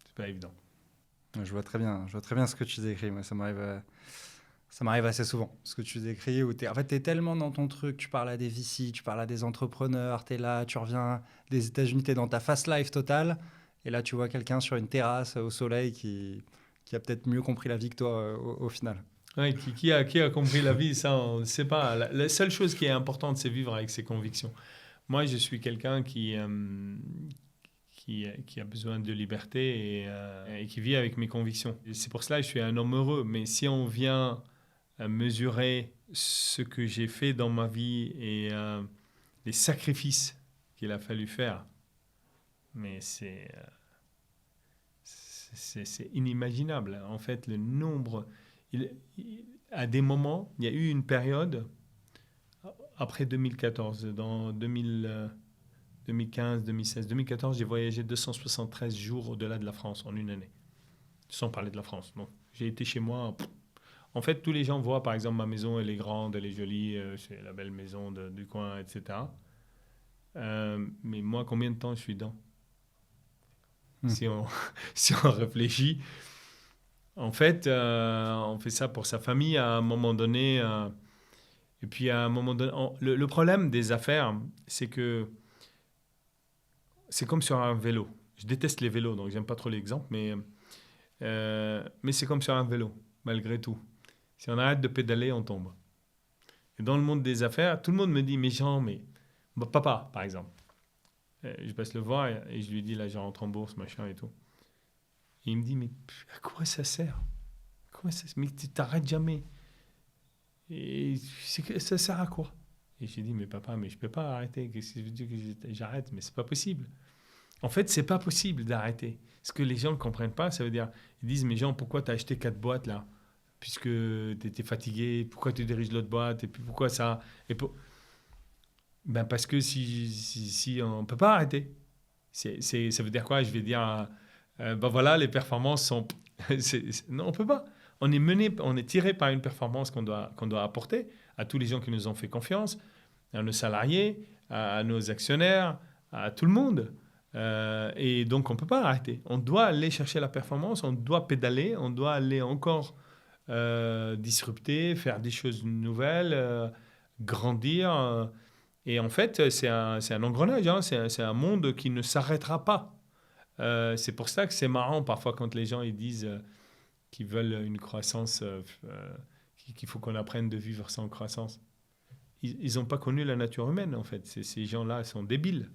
C'est pas évident. Je vois très bien ce que tu décris. Moi, ça m'arrive assez souvent. Ce que tu décris, où en fait, tu es tellement dans ton truc, tu parles à des VC, tu parles à des entrepreneurs, tu es là, tu reviens des États-Unis, tu es dans ta fast life totale. Et là, tu vois quelqu'un sur une terrasse au soleil qui a peut-être mieux compris la vie que toi au final. Ouais, qui a compris la vie, ça, on ne sait pas. La seule chose qui est importante, c'est vivre avec ses convictions. Moi, je suis quelqu'un qui a besoin de liberté et qui vit avec mes convictions. Et c'est pour cela que je suis un homme heureux. Mais si on vient mesurer ce que j'ai fait dans ma vie et les sacrifices qu'il a fallu faire, mais c'est inimaginable. En fait, le nombre... à des moments, il y a eu une période, après 2014, dans 2015, 2016, 2014, j'ai voyagé 273 jours au-delà de la France en une année, sans parler de la France. Donc, j'ai été chez moi. En fait, tous les gens voient, par exemple, ma maison, elle est grande, elle est jolie, c'est la belle maison du coin, etc. Mais moi, combien de temps je suis dedans? Si on, si on réfléchit, en fait, on fait ça pour sa famille à un moment donné. Et puis, à un moment donné, le problème des affaires, c'est que c'est comme sur un vélo. Je déteste les vélos, donc j'aime pas trop l'exemple, mais c'est comme sur un vélo, malgré tout. Si on arrête de pédaler, on tombe. Et dans le monde des affaires, tout le monde me dit, mais Jean, papa, par exemple. Je passe le voir et je lui dis, là, je rentre en bourse, machin et tout. Et il me dit, mais à quoi ça sert? Mais tu t'arrêtes jamais. Et ça sert à quoi? Et j'ai dit, mais papa, mais je peux pas arrêter. Qu'est-ce que je veux dire que j'arrête? Mais c'est pas possible. En fait, c'est pas possible d'arrêter. Ce que les gens ne comprennent pas, ça veut dire, ils disent, mais Jean, pourquoi tu as acheté 4 boîtes là? Puisque tu étais fatigué, pourquoi tu diriges l'autre boîte? Et puis pourquoi ça? Ben parce que si on ne peut pas arrêter. Ça veut dire quoi? Je vais dire, ben voilà, les performances sont... Non, on ne peut pas. On est tiré par une performance qu'on doit apporter à tous les gens qui nous ont fait confiance, à nos salariés, à nos actionnaires, à tout le monde. Et donc, on ne peut pas arrêter. On doit aller chercher la performance, on doit pédaler, on doit aller encore disrupter, faire des choses nouvelles, grandir. Et en fait, c'est un engrenage, hein, c'est un monde qui ne s'arrêtera pas. C'est pour ça que c'est marrant parfois quand les gens ils disent qu'ils veulent une croissance, qu'il faut qu'on apprenne de vivre sans croissance. Ils n'ont pas connu la nature humaine, en fait. Ces gens-là sont débiles.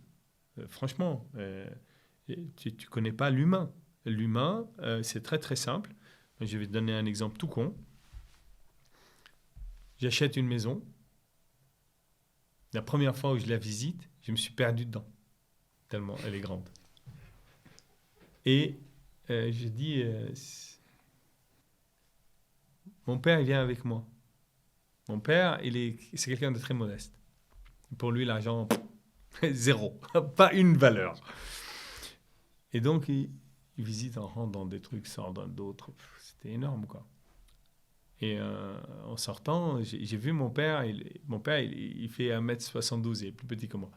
Franchement, tu ne connais pas l'humain. L'humain, c'est très très simple. Je vais te donner un exemple tout con. J'achète une maison. La première fois où je la visite, je me suis perdu dedans, tellement elle est grande. Et je dis, mon père, il vient avec moi. Mon père, c'est quelqu'un de très modeste. Pour lui, l'argent, zéro, pas une valeur. Et donc, il visite, on rentre dans des trucs, sort dans d'autres. C'était énorme, quoi. Et en sortant, j'ai vu mon père. Mon père, il fait 1m72, il est plus petit que moi.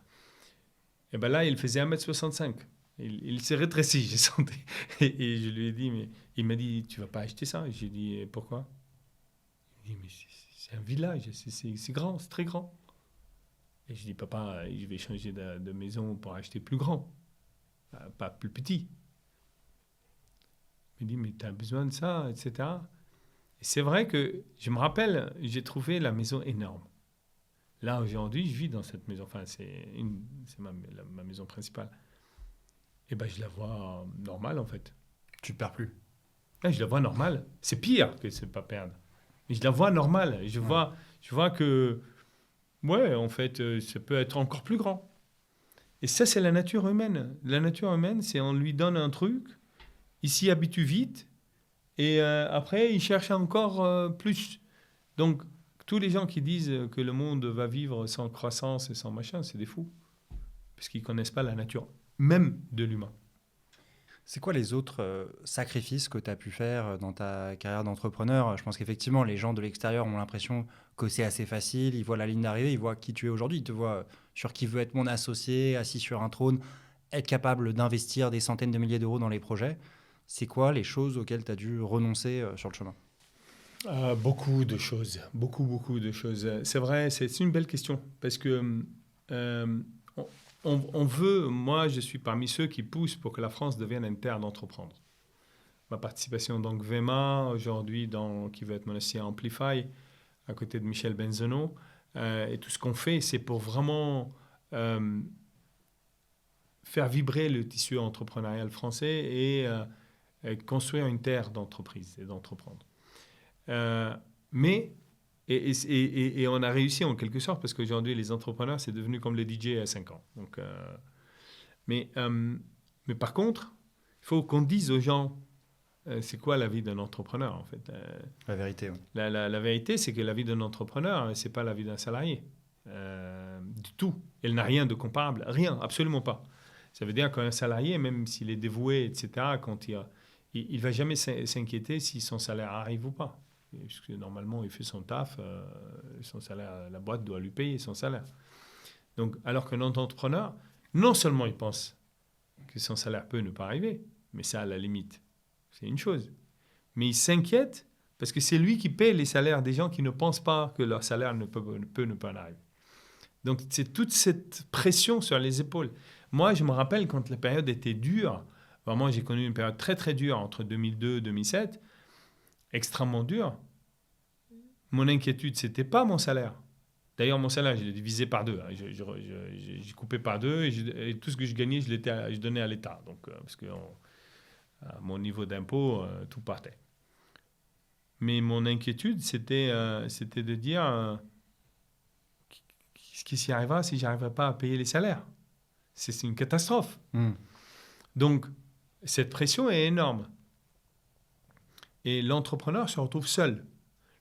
Et bien là, il faisait 1m65. Il s'est rétréci, j'ai senti. Et je lui ai dit, mais il m'a dit, tu vas pas acheter ça? J'ai dit, pourquoi? Il dit, mais c'est un village, c'est grand, c'est très grand. Et je dis, papa, je vais changer de maison pour acheter plus grand, pas plus petit. Il me dit, mais tu as besoin de ça, etc. Et c'est vrai que, je me rappelle, j'ai trouvé la maison énorme. Là, aujourd'hui, je vis dans cette maison. Enfin, c'est ma maison principale. Et ben, je la vois normale, en fait. Tu te perds plus. Là, je la vois normale. C'est pire que c'est pas perdre. Mais je la vois normale. Je vois que, ouais, en fait, ça peut être encore plus grand. Et ça, c'est la nature humaine. La nature humaine, c'est on lui donne un truc, il s'y habitue vite, et après, il cherche encore plus. Donc, tous les gens qui disent que le monde va vivre sans croissance et sans machin, c'est des fous. Parce qu'ils ne connaissent pas la nature, même de l'humain. C'est quoi les autres sacrifices que tu as pu faire dans ta carrière d'entrepreneur? Je pense qu'effectivement, les gens de l'extérieur ont l'impression que c'est assez facile. Ils voient la ligne d'arrivée, ils voient qui tu es aujourd'hui. Ils te voient sur qui veut être mon associé, assis sur un trône, être capable d'investir des centaines de milliers d'euros dans les projets. C'est quoi les choses auxquelles tu as dû renoncer sur le chemin? Beaucoup de choses. Beaucoup de choses. C'est vrai, c'est une belle question. Parce que on veut, moi, je suis parmi ceux qui poussent pour que la France devienne une terre d'entreprendre. Ma participation dans Gvema, aujourd'hui, qui va être mon associé à Amplify, à côté de Michel Benzono, et tout ce qu'on fait, c'est pour vraiment faire vibrer le tissu entrepreneurial français et construire une terre d'entreprise et d'entreprendre. Mais on a réussi en quelque sorte parce qu'aujourd'hui les entrepreneurs c'est devenu comme les DJ à 5 ans. Donc, mais par contre, il faut qu'on dise aux gens c'est quoi la vie d'un entrepreneur en fait. La vérité. Oui. La vérité c'est que la vie d'un entrepreneur c'est pas la vie d'un salarié du tout. Elle n'a rien de comparable, rien, absolument pas. Ça veut dire qu'un salarié, même s'il est dévoué, etc., quand il va jamais s'inquiéter si son salaire arrive ou pas. Parce que normalement, il fait son taf, son salaire, la boîte doit lui payer son salaire. Donc, alors qu'un entrepreneur, non seulement il pense que son salaire peut ne pas arriver, mais ça, à la limite, c'est une chose. Mais il s'inquiète parce que c'est lui qui paie les salaires des gens qui ne pensent pas que leur salaire ne peut ne pas arriver. Donc, c'est toute cette pression sur les épaules. Moi, je me rappelle quand la période était dure, vraiment, j'ai connu une période très, très dure entre 2002 et 2007, extrêmement dur. Mon inquiétude, ce n'était pas mon salaire. D'ailleurs, mon salaire, je l'ai divisé par deux. Hein. J'ai coupé par deux et tout ce que je gagnais, je donnais à l'État. Donc, parce que à mon niveau d'impôt, tout partait. Mais mon inquiétude, c'était de dire qu'est-ce qui s'y arrivera si je n'arriverai pas à payer les salaires? C'est une catastrophe. Donc, cette pression est énorme. Et l'entrepreneur se retrouve seul.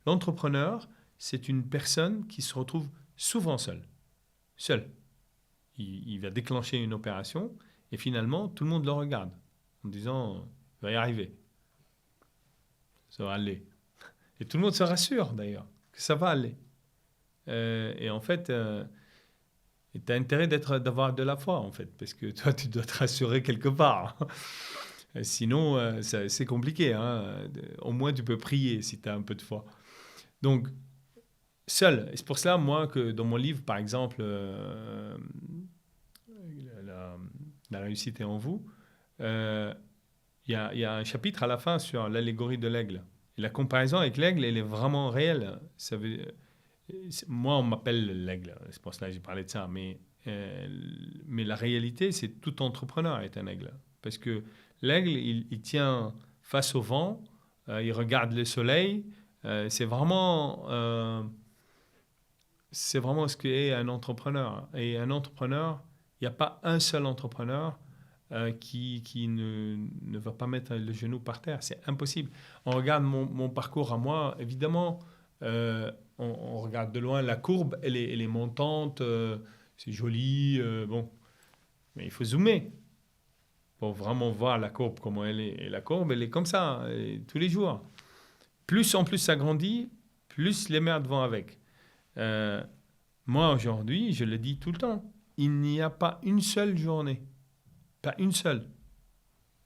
L'entrepreneur, c'est une personne qui se retrouve souvent seul. Seul. Il va déclencher une opération et finalement, tout le monde le regarde en disant « il va y arriver. Ça va aller. » Et tout le monde se rassure d'ailleurs que ça va aller. Et en fait, tu as intérêt d'avoir de la foi en fait, parce que toi, tu dois te rassurer quelque part. Sinon, c'est compliqué. Hein. Au moins, tu peux prier si tu as un peu de foi. Donc, seul. Et c'est pour cela, moi, que dans mon livre, par exemple, La réussite est en vous, il y a un chapitre à la fin sur l'allégorie de l'aigle. Et la comparaison avec l'aigle, elle est vraiment réelle. Moi, on m'appelle l'aigle. C'est pour cela que j'ai parlé de ça. Mais la réalité, c'est tout entrepreneur est un aigle. Parce que l'aigle, il tient face au vent, il regarde le soleil. C'est vraiment c'est vraiment ce qu'est un entrepreneur. Et un entrepreneur, il n'y a pas un seul entrepreneur qui ne va pas mettre le genou par terre. C'est impossible. On regarde mon parcours à moi, évidemment, on regarde de loin la courbe, elle est montante, c'est joli, bon. Mais il faut zoomer pour vraiment voir la courbe, comment elle est. Et la courbe, elle est comme ça, tous les jours. Plus en plus ça grandit, plus les merdes vont avec. Moi, aujourd'hui, je le dis tout le temps, il n'y a pas une seule journée, pas une seule,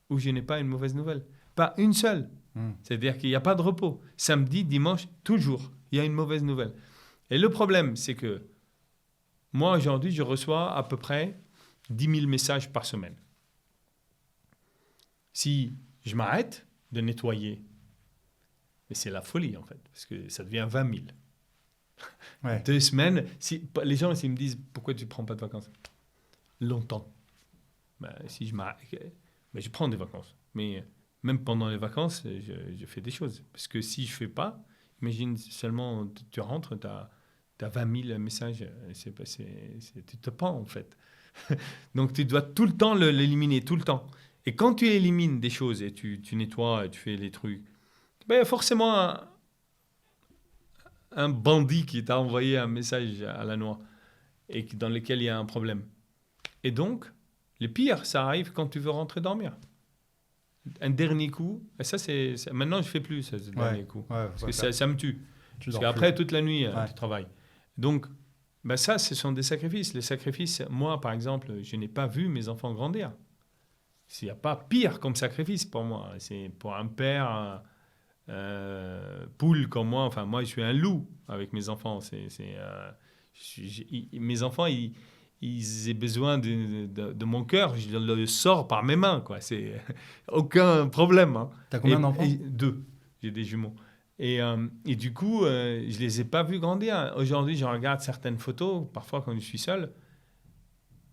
où je n'ai pas une mauvaise nouvelle. Pas une seule. C'est-à-dire qu'il n'y a pas de repos. Samedi, dimanche, toujours, il y a une mauvaise nouvelle. Et le problème, c'est que moi, aujourd'hui, je reçois à peu près 10 000 messages par semaine. Si je m'arrête de nettoyer, mais c'est la folie, en fait, parce que ça devient 20 000. Ouais. 2 semaines, les gens, s'ils me disent « Pourquoi tu ne prends pas de vacances ?» Longtemps. Si je m'arrête, je prends des vacances. Mais même pendant les vacances, je fais des choses. Parce que si je ne fais pas, imagine seulement, tu rentres, tu as 20 000 messages, tu te pends, en fait. Donc, tu dois tout le temps l'éliminer, tout le temps. Et quand tu élimines des choses et tu nettoies, et tu fais les trucs, il y a forcément un bandit qui t'a envoyé un message à la noix et dans lequel il y a un problème. Et donc, le pire, ça arrive quand tu veux rentrer dormir. Un dernier coup, et ça, maintenant, je ne fais plus ce dernier coup. Parce que ça me tue. Parce qu'après, toute la nuit, tu travailles. Donc, ça, ce sont des sacrifices. Les sacrifices, moi, par exemple, je n'ai pas vu mes enfants grandir. Il n'y a pas pire comme sacrifice pour moi. C'est pour un père poule comme moi. Enfin, moi, je suis un loup avec mes enfants. Mes enfants, ils ont besoin de mon cœur. Je le sors par mes mains, quoi. C'est aucun problème. Hein. Tu as combien d'enfants ? 2. J'ai des jumeaux. Et du coup, je ne les ai pas vus grandir. Aujourd'hui, je regarde certaines photos, parfois quand je suis seul,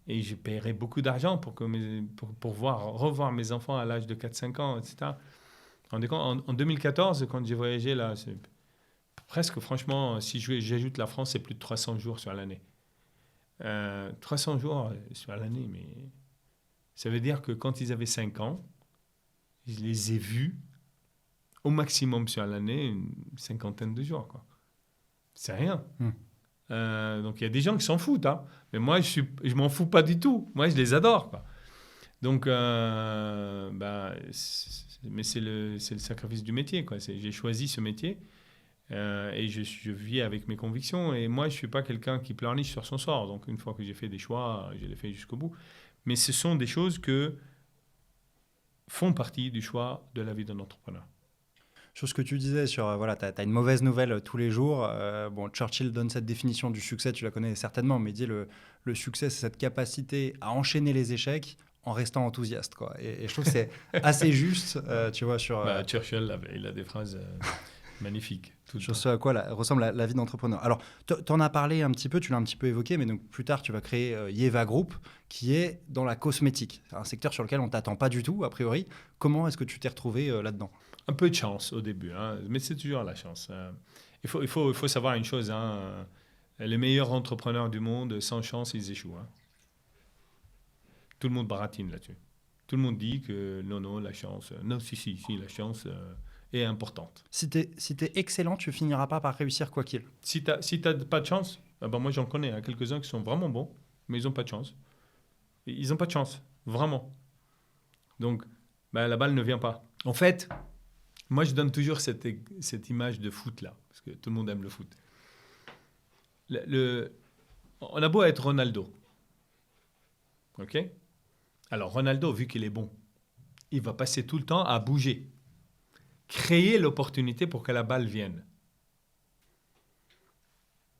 et je paierais beaucoup d'argent pour revoir mes enfants à l'âge de 4-5 ans, etc. En 2014, quand j'ai voyagé là, c'est presque, franchement, si j'ajoute la France, c'est plus de 300 jours sur l'année. 300 jours sur l'année, mais ça veut dire que quand ils avaient 5 ans, je les ai vus au maximum sur l'année, une 50aine de jours, quoi. C'est rien. Donc, il y a des gens qui s'en foutent, hein. Mais moi, je m'en fous pas du tout. Moi, je les adore, quoi. Donc, mais c'est le sacrifice du métier, quoi. J'ai choisi ce métier et je vis avec mes convictions. Et moi, je ne suis pas quelqu'un qui pleurniche sur son sort. Donc, une fois que j'ai fait des choix, je les fais jusqu'au bout. Mais ce sont des choses qui font partie du choix de la vie d'un entrepreneur. Sur ce que tu disais sur, tu as une mauvaise nouvelle tous les jours. Churchill donne cette définition du succès, tu la connais certainement, mais il dit le succès, c'est cette capacité à enchaîner les échecs en restant enthousiaste, quoi. Et je trouve que c'est assez juste, tu vois, sur... Churchill, il a des phrases magnifiques. Sur ce à quoi ressemble la vie d'entrepreneur. Alors, tu en as parlé un petit peu, tu l'as un petit peu évoqué, mais donc plus tard, tu vas créer Yeva Group, qui est dans la cosmétique, un secteur sur lequel on ne t'attend pas du tout, a priori. Comment est-ce que tu t'es retrouvé là-dedans ? Un peu de chance au début, hein, mais c'est toujours la chance. Il faut savoir une chose, hein, les meilleurs entrepreneurs du monde, sans chance, ils échouent. Hein. Tout le monde baratine là-dessus. Tout le monde dit que non, la chance... Non, si, la chance est importante. Si tu es excellent, tu finiras pas par réussir quoi qu'il. Si t'as pas de chance, moi j'en connais hein, quelques-uns qui sont vraiment bons, mais ils n'ont pas de chance. Ils n'ont pas de chance, vraiment. Donc, la balle ne vient pas. En fait... Moi, je donne toujours cette image de foot, là, parce que tout le monde aime le foot. On a beau être Ronaldo. OK ? Alors, Ronaldo, vu qu'il est bon, il va passer tout le temps à bouger. Créer l'opportunité pour que la balle vienne.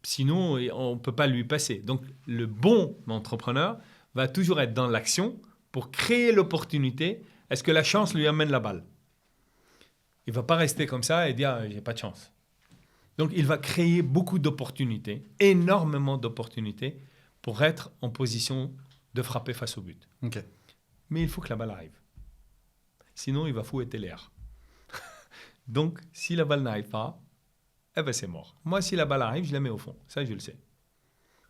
Sinon, on ne peut pas lui passer. Donc, le bon entrepreneur va toujours être dans l'action pour créer l'opportunité. Est-ce que la chance lui amène la balle ? Il ne va pas rester comme ça et dire « j'ai pas de chance ». Donc, il va créer beaucoup d'opportunités, énormément d'opportunités pour être en position de frapper face au but. Okay. Mais il faut que la balle arrive. Sinon, il va fouetter l'air. Donc, si la balle n'arrive pas, c'est mort. Moi, si la balle arrive, je la mets au fond. Ça, je le sais.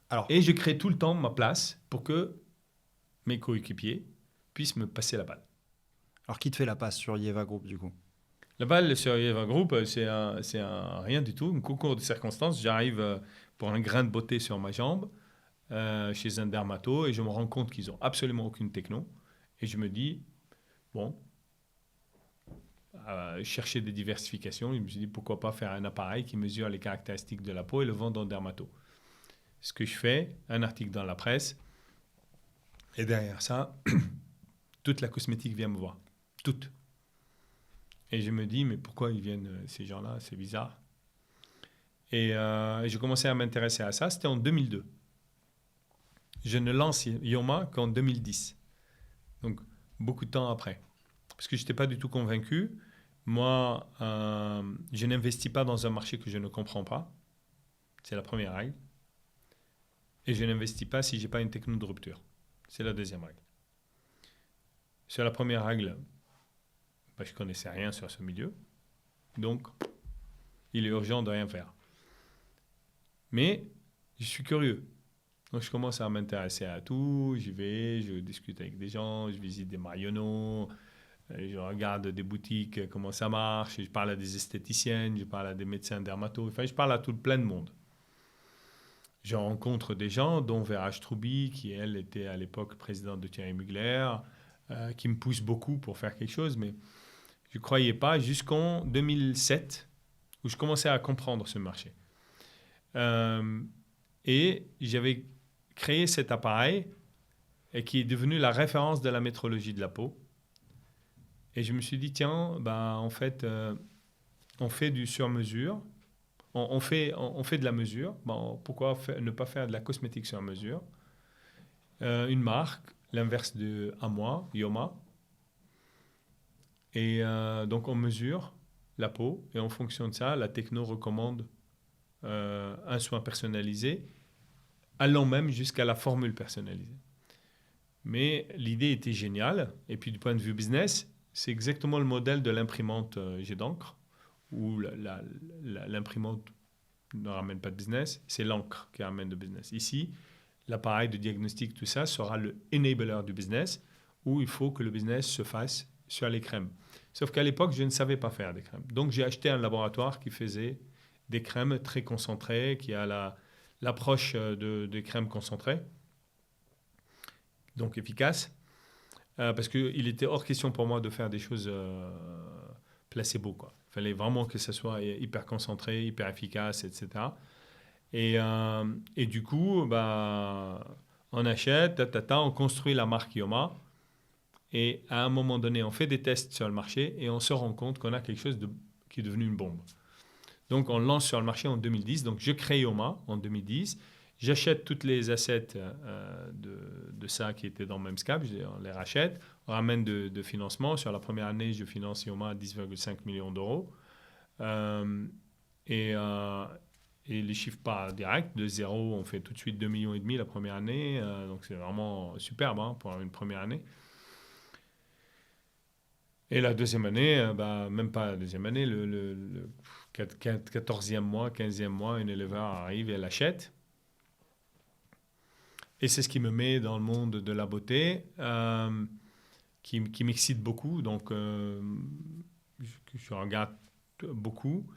Alors, Et je crée tout le temps ma place pour que mes coéquipiers puissent me passer la balle. alors, qui te fait la passe sur Yeva Group, du coup? La balle sur Eva Group, rien du tout, un concours de circonstances. J'arrive pour un grain de beauté sur ma jambe chez un dermato et je me rends compte qu'ils n'ont absolument aucune techno. Et je me dis, bon, chercher des diversifications. Je me suis dit, pourquoi pas faire un appareil qui mesure les caractéristiques de la peau et le vendre dans le dermato. Ce que je fais, un article dans la presse, et derrière ça, toute la cosmétique vient me voir. Toute. Et je me dis, mais pourquoi ils viennent, ces gens-là? C'est bizarre. Et j'ai commencé à m'intéresser à ça. C'était en 2002. Je ne lance Yoma qu'en 2010. Donc, beaucoup de temps après. Parce que je n'étais pas du tout convaincu. Moi, je n'investis pas dans un marché que je ne comprends pas. C'est la première règle. Et je n'investis pas si je n'ai pas une techno de rupture. C'est la deuxième règle. Sur la première règle, je ne connaissais rien sur ce milieu. Donc, il est urgent de rien faire. Mais je suis curieux. Donc, je commence à m'intéresser à tout. J'y vais, je discute avec des gens, je visite des marionneaux, je regarde des boutiques, comment ça marche. Je parle à des esthéticiennes, je parle à des médecins dermatos. Enfin, je parle à tout plein de monde. Je rencontre des gens, dont Vera Stroubi, qui, elle, était à l'époque présidente de Thierry Mugler, qui me pousse beaucoup pour faire quelque chose. Mais je ne croyais pas jusqu'en 2007, où je commençais à comprendre ce marché. Et j'avais créé cet appareil et qui est devenu la référence de la métrologie de la peau. Et je me suis dit, tiens, en fait, on fait du sur-mesure, on fait de la mesure. Pourquoi ne pas faire de la cosmétique sur mesure? Une marque, l'inverse de à moi, Yoma. Et donc, on mesure la peau et en fonction de ça, la techno recommande un soin personnalisé, allant même jusqu'à la formule personnalisée. Mais l'idée était géniale. Et puis, du point de vue business, c'est exactement le modèle de l'imprimante jet d'encre, où l'imprimante ne ramène pas de business, c'est l'encre qui ramène de business. Ici, l'appareil de diagnostic, tout ça, sera le enabler du business, où il faut que le business se fasse sur les crèmes. Sauf qu'à l'époque, je ne savais pas faire des crèmes. Donc, j'ai acheté un laboratoire qui faisait des crèmes très concentrées, qui a l'approche des crèmes concentrées, donc efficaces, parce qu'il était hors question pour moi de faire des choses placebo, quoi. Il fallait vraiment que ça soit hyper concentré, hyper efficace, etc. Et du coup, on achète, on construit la marque Yoma. Et à un moment donné, on fait des tests sur le marché et on se rend compte qu'on a quelque chose qui est devenu une bombe. Donc, on lance sur le marché en 2010. Donc, je crée Yoma en 2010. J'achète toutes les assets de ça qui étaient dans Memscap. On les rachète. On ramène de financement. Sur la première année, je finance Yoma à 10,5 millions d'euros. Et les chiffres pas directs. De zéro, on fait tout de suite 2,5 millions la première année. Donc, c'est vraiment superbe pour une première année. Et la deuxième année, même pas la deuxième année, le 14e mois, 15e mois, une éleveur arrive et elle achète. Et c'est ce qui me met dans le monde de la beauté, qui m'excite beaucoup. Donc, je regarde beaucoup.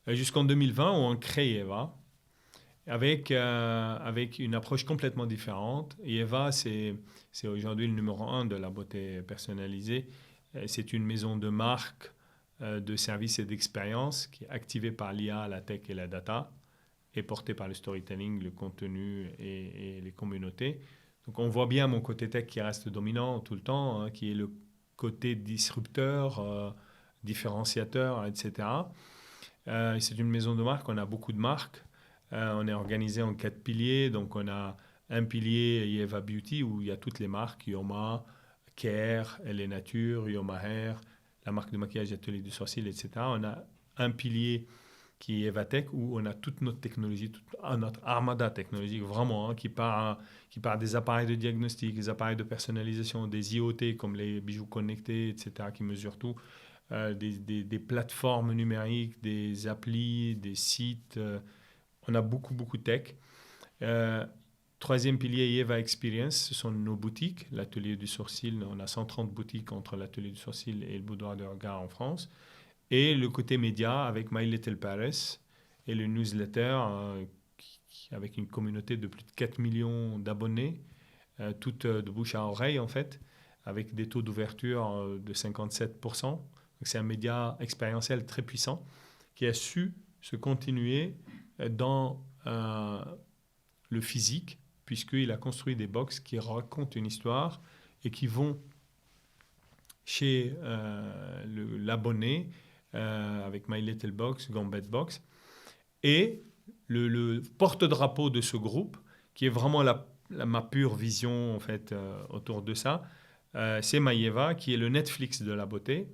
Jusqu'en 2020, où on crée Eva, avec une approche complètement différente. Et Eva, c'est aujourd'hui le numéro 1 de la beauté personnalisée. C'est une maison de marque, de services et d'expérience qui est activée par l'IA, la tech et la data et portée par le storytelling, le contenu et les communautés. Donc on voit bien mon côté tech qui reste dominant tout le temps, qui est le côté disrupteur, différenciateur, etc. C'est une maison de marque, on a beaucoup de marques. On est organisé en 4 piliers. Donc on a un pilier Yeva Beauty où il y a toutes les marques, Yoma, Care, Elle Nature, Yoma Hair, la marque de maquillage Atelier du Sourcil, etc. On a un pilier qui est Evatech où on a toute notre technologie, toute notre armada technologique vraiment, qui part des appareils de diagnostic, des appareils de personnalisation, des IoT comme les bijoux connectés, etc. qui mesurent tout, des plateformes numériques, des applis, des sites. On a beaucoup de tech. Troisième pilier, Yeva Experience, ce sont nos boutiques. L'atelier du sourcil, on a 130 boutiques entre l'atelier du sourcil et le boudoir de regard en France. Et le côté média avec My Little Paris et le newsletter avec une communauté de plus de 4 millions d'abonnés, toutes de bouche à oreille en fait, avec des taux d'ouverture de 57%. Donc c'est un média expérientiel très puissant qui a su se continuer dans le physique, puisqu'il a construit des box qui racontent une histoire et qui vont chez l'abonné avec My Little Box, Gambit Box. Et le porte-drapeau de ce groupe, qui est vraiment ma pure vision en fait, autour de ça, c'est Maïeva, qui est le Netflix de la beauté,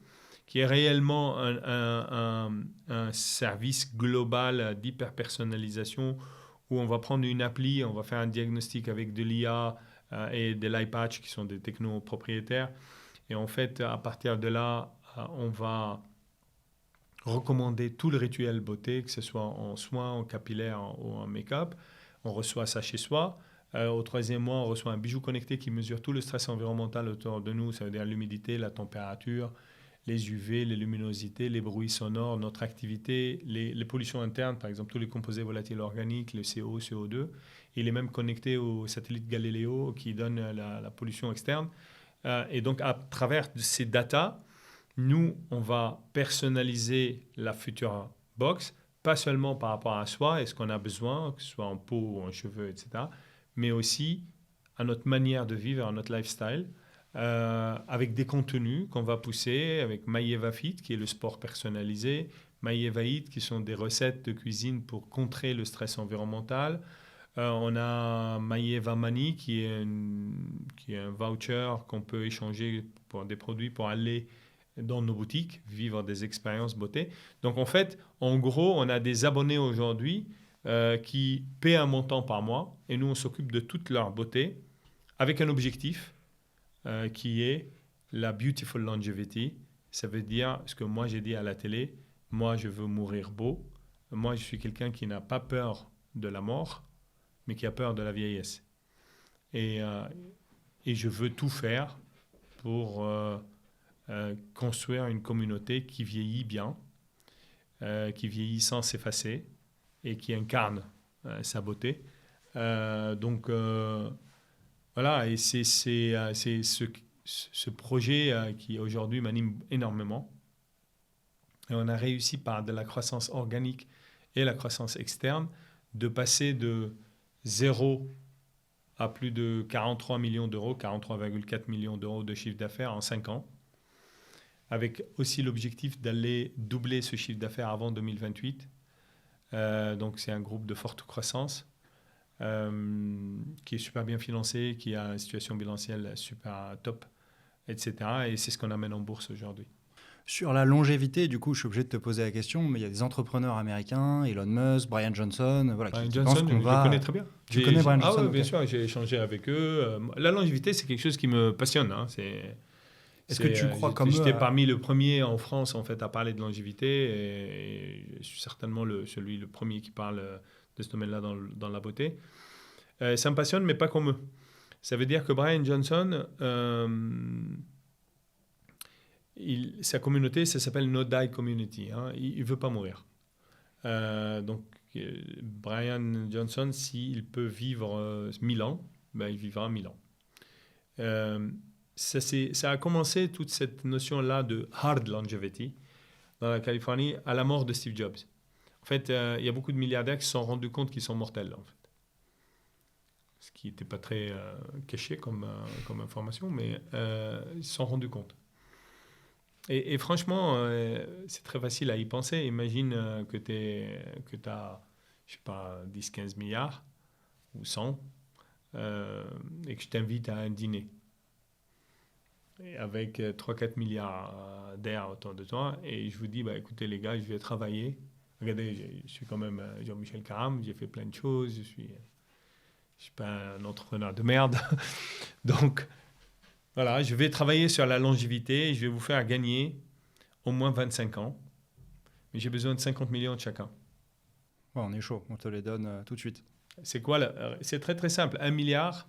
qui est réellement un service global d'hyper-personnalisation où on va prendre une appli, on va faire un diagnostic avec de l'IA et de l'iPatch qui sont des technos propriétaires. Et en fait, à partir de là, on va recommander tout le rituel beauté, que ce soit en soins, en capillaire ou en make-up. On reçoit ça chez soi. Au troisième mois, on reçoit un bijou connecté qui mesure tout le stress environnemental autour de nous. Ça veut dire l'humidité, la température, les UV, les luminosités, les bruits sonores, notre activité, les pollutions internes, par exemple tous les composés volatiles organiques, le CO, CO2. Il est même connecté au satellite Galileo qui donne la pollution externe. Et donc, à travers ces datas, nous, on va personnaliser la future box, pas seulement par rapport à soi et ce qu'on a besoin, que ce soit en peau ou en cheveux, etc., mais aussi à notre manière de vivre, à notre lifestyle, avec des contenus qu'on va pousser, avec Maïeva Fit, qui est le sport personnalisé, Maïeva Eat, qui sont des recettes de cuisine pour contrer le stress environnemental. On a Maïeva Money, qui est un voucher qu'on peut échanger pour des produits pour aller dans nos boutiques, vivre des expériences beauté. Donc en fait, en gros, on a des abonnés aujourd'hui qui paient un montant par mois et nous, on s'occupe de toute leur beauté avec un objectif qui est la Beautiful Longevity. Ça veut dire ce que moi j'ai dit à la télé, moi je veux mourir beau, moi je suis quelqu'un qui n'a pas peur de la mort, mais qui a peur de la vieillesse. Et je veux tout faire pour construire une communauté qui vieillit bien, qui vieillit sans s'effacer et qui incarne sa beauté. Donc voilà, et c'est ce projet qui aujourd'hui m'anime énormément. Et on a réussi par de la croissance organique et la croissance externe de passer de 0 à plus de 43 millions d'euros, 43,4 millions d'euros de chiffre d'affaires en 5 ans, avec aussi l'objectif d'aller doubler ce chiffre d'affaires avant 2028. Donc c'est un groupe de forte croissance qui est super bien financé, qui a une situation bilancielle super top, etc. Et c'est ce qu'on amène en bourse aujourd'hui. Sur la longévité, du coup, je suis obligé de te poser la question, mais il y a des entrepreneurs américains, Elon Musk, Brian Johnson, voilà, Brian qui Johnson, pensent qu'on je va... le connais très bien. Tu connais Brian Johnson? Ah oui, bien sûr, j'ai échangé avec eux. La longévité, c'est quelque chose qui me passionne. Hein. Est-ce que tu crois comme eux J'étais parmi les premiers en France en fait, à parler de longévité et je suis certainement le premier qui parle de ce domaine-là dans la beauté. Ça me passionne, mais pas comme eux. Ça veut dire que Brian Johnson... sa communauté, ça s'appelle No Die Community. Hein. Il ne veut pas mourir. Donc, Brian Johnson, s'il peut vivre 1000 ans, ben, il vivra 1000 ans. Ça a commencé, toute cette notion-là de hard longevity, dans la Californie, à la mort de Steve Jobs. En fait, il y a beaucoup de milliardaires qui se sont rendus compte qu'ils sont mortels, en fait. Ce qui n'était pas très caché comme information, mais ils se sont rendus compte. Et franchement, c'est très facile à y penser. Imagine que tu as, je sais pas, 10-15 milliards ou 100 et que je t'invite à un dîner. Et avec 3-4 milliards d'air autour de toi. Et je vous dis, bah, écoutez les gars, je vais travailler. Regardez, je suis quand même Jean-Michel Caram, j'ai fait plein de choses. Je ne suis pas un entrepreneur de merde. Donc... Voilà, je vais travailler sur la longévité et je vais vous faire gagner au moins 25 ans. Mais j'ai besoin de 50 millions de chacun. Ouais, on est chaud, on te les donne tout de suite. C'est quoi c'est très très simple. 1 milliard,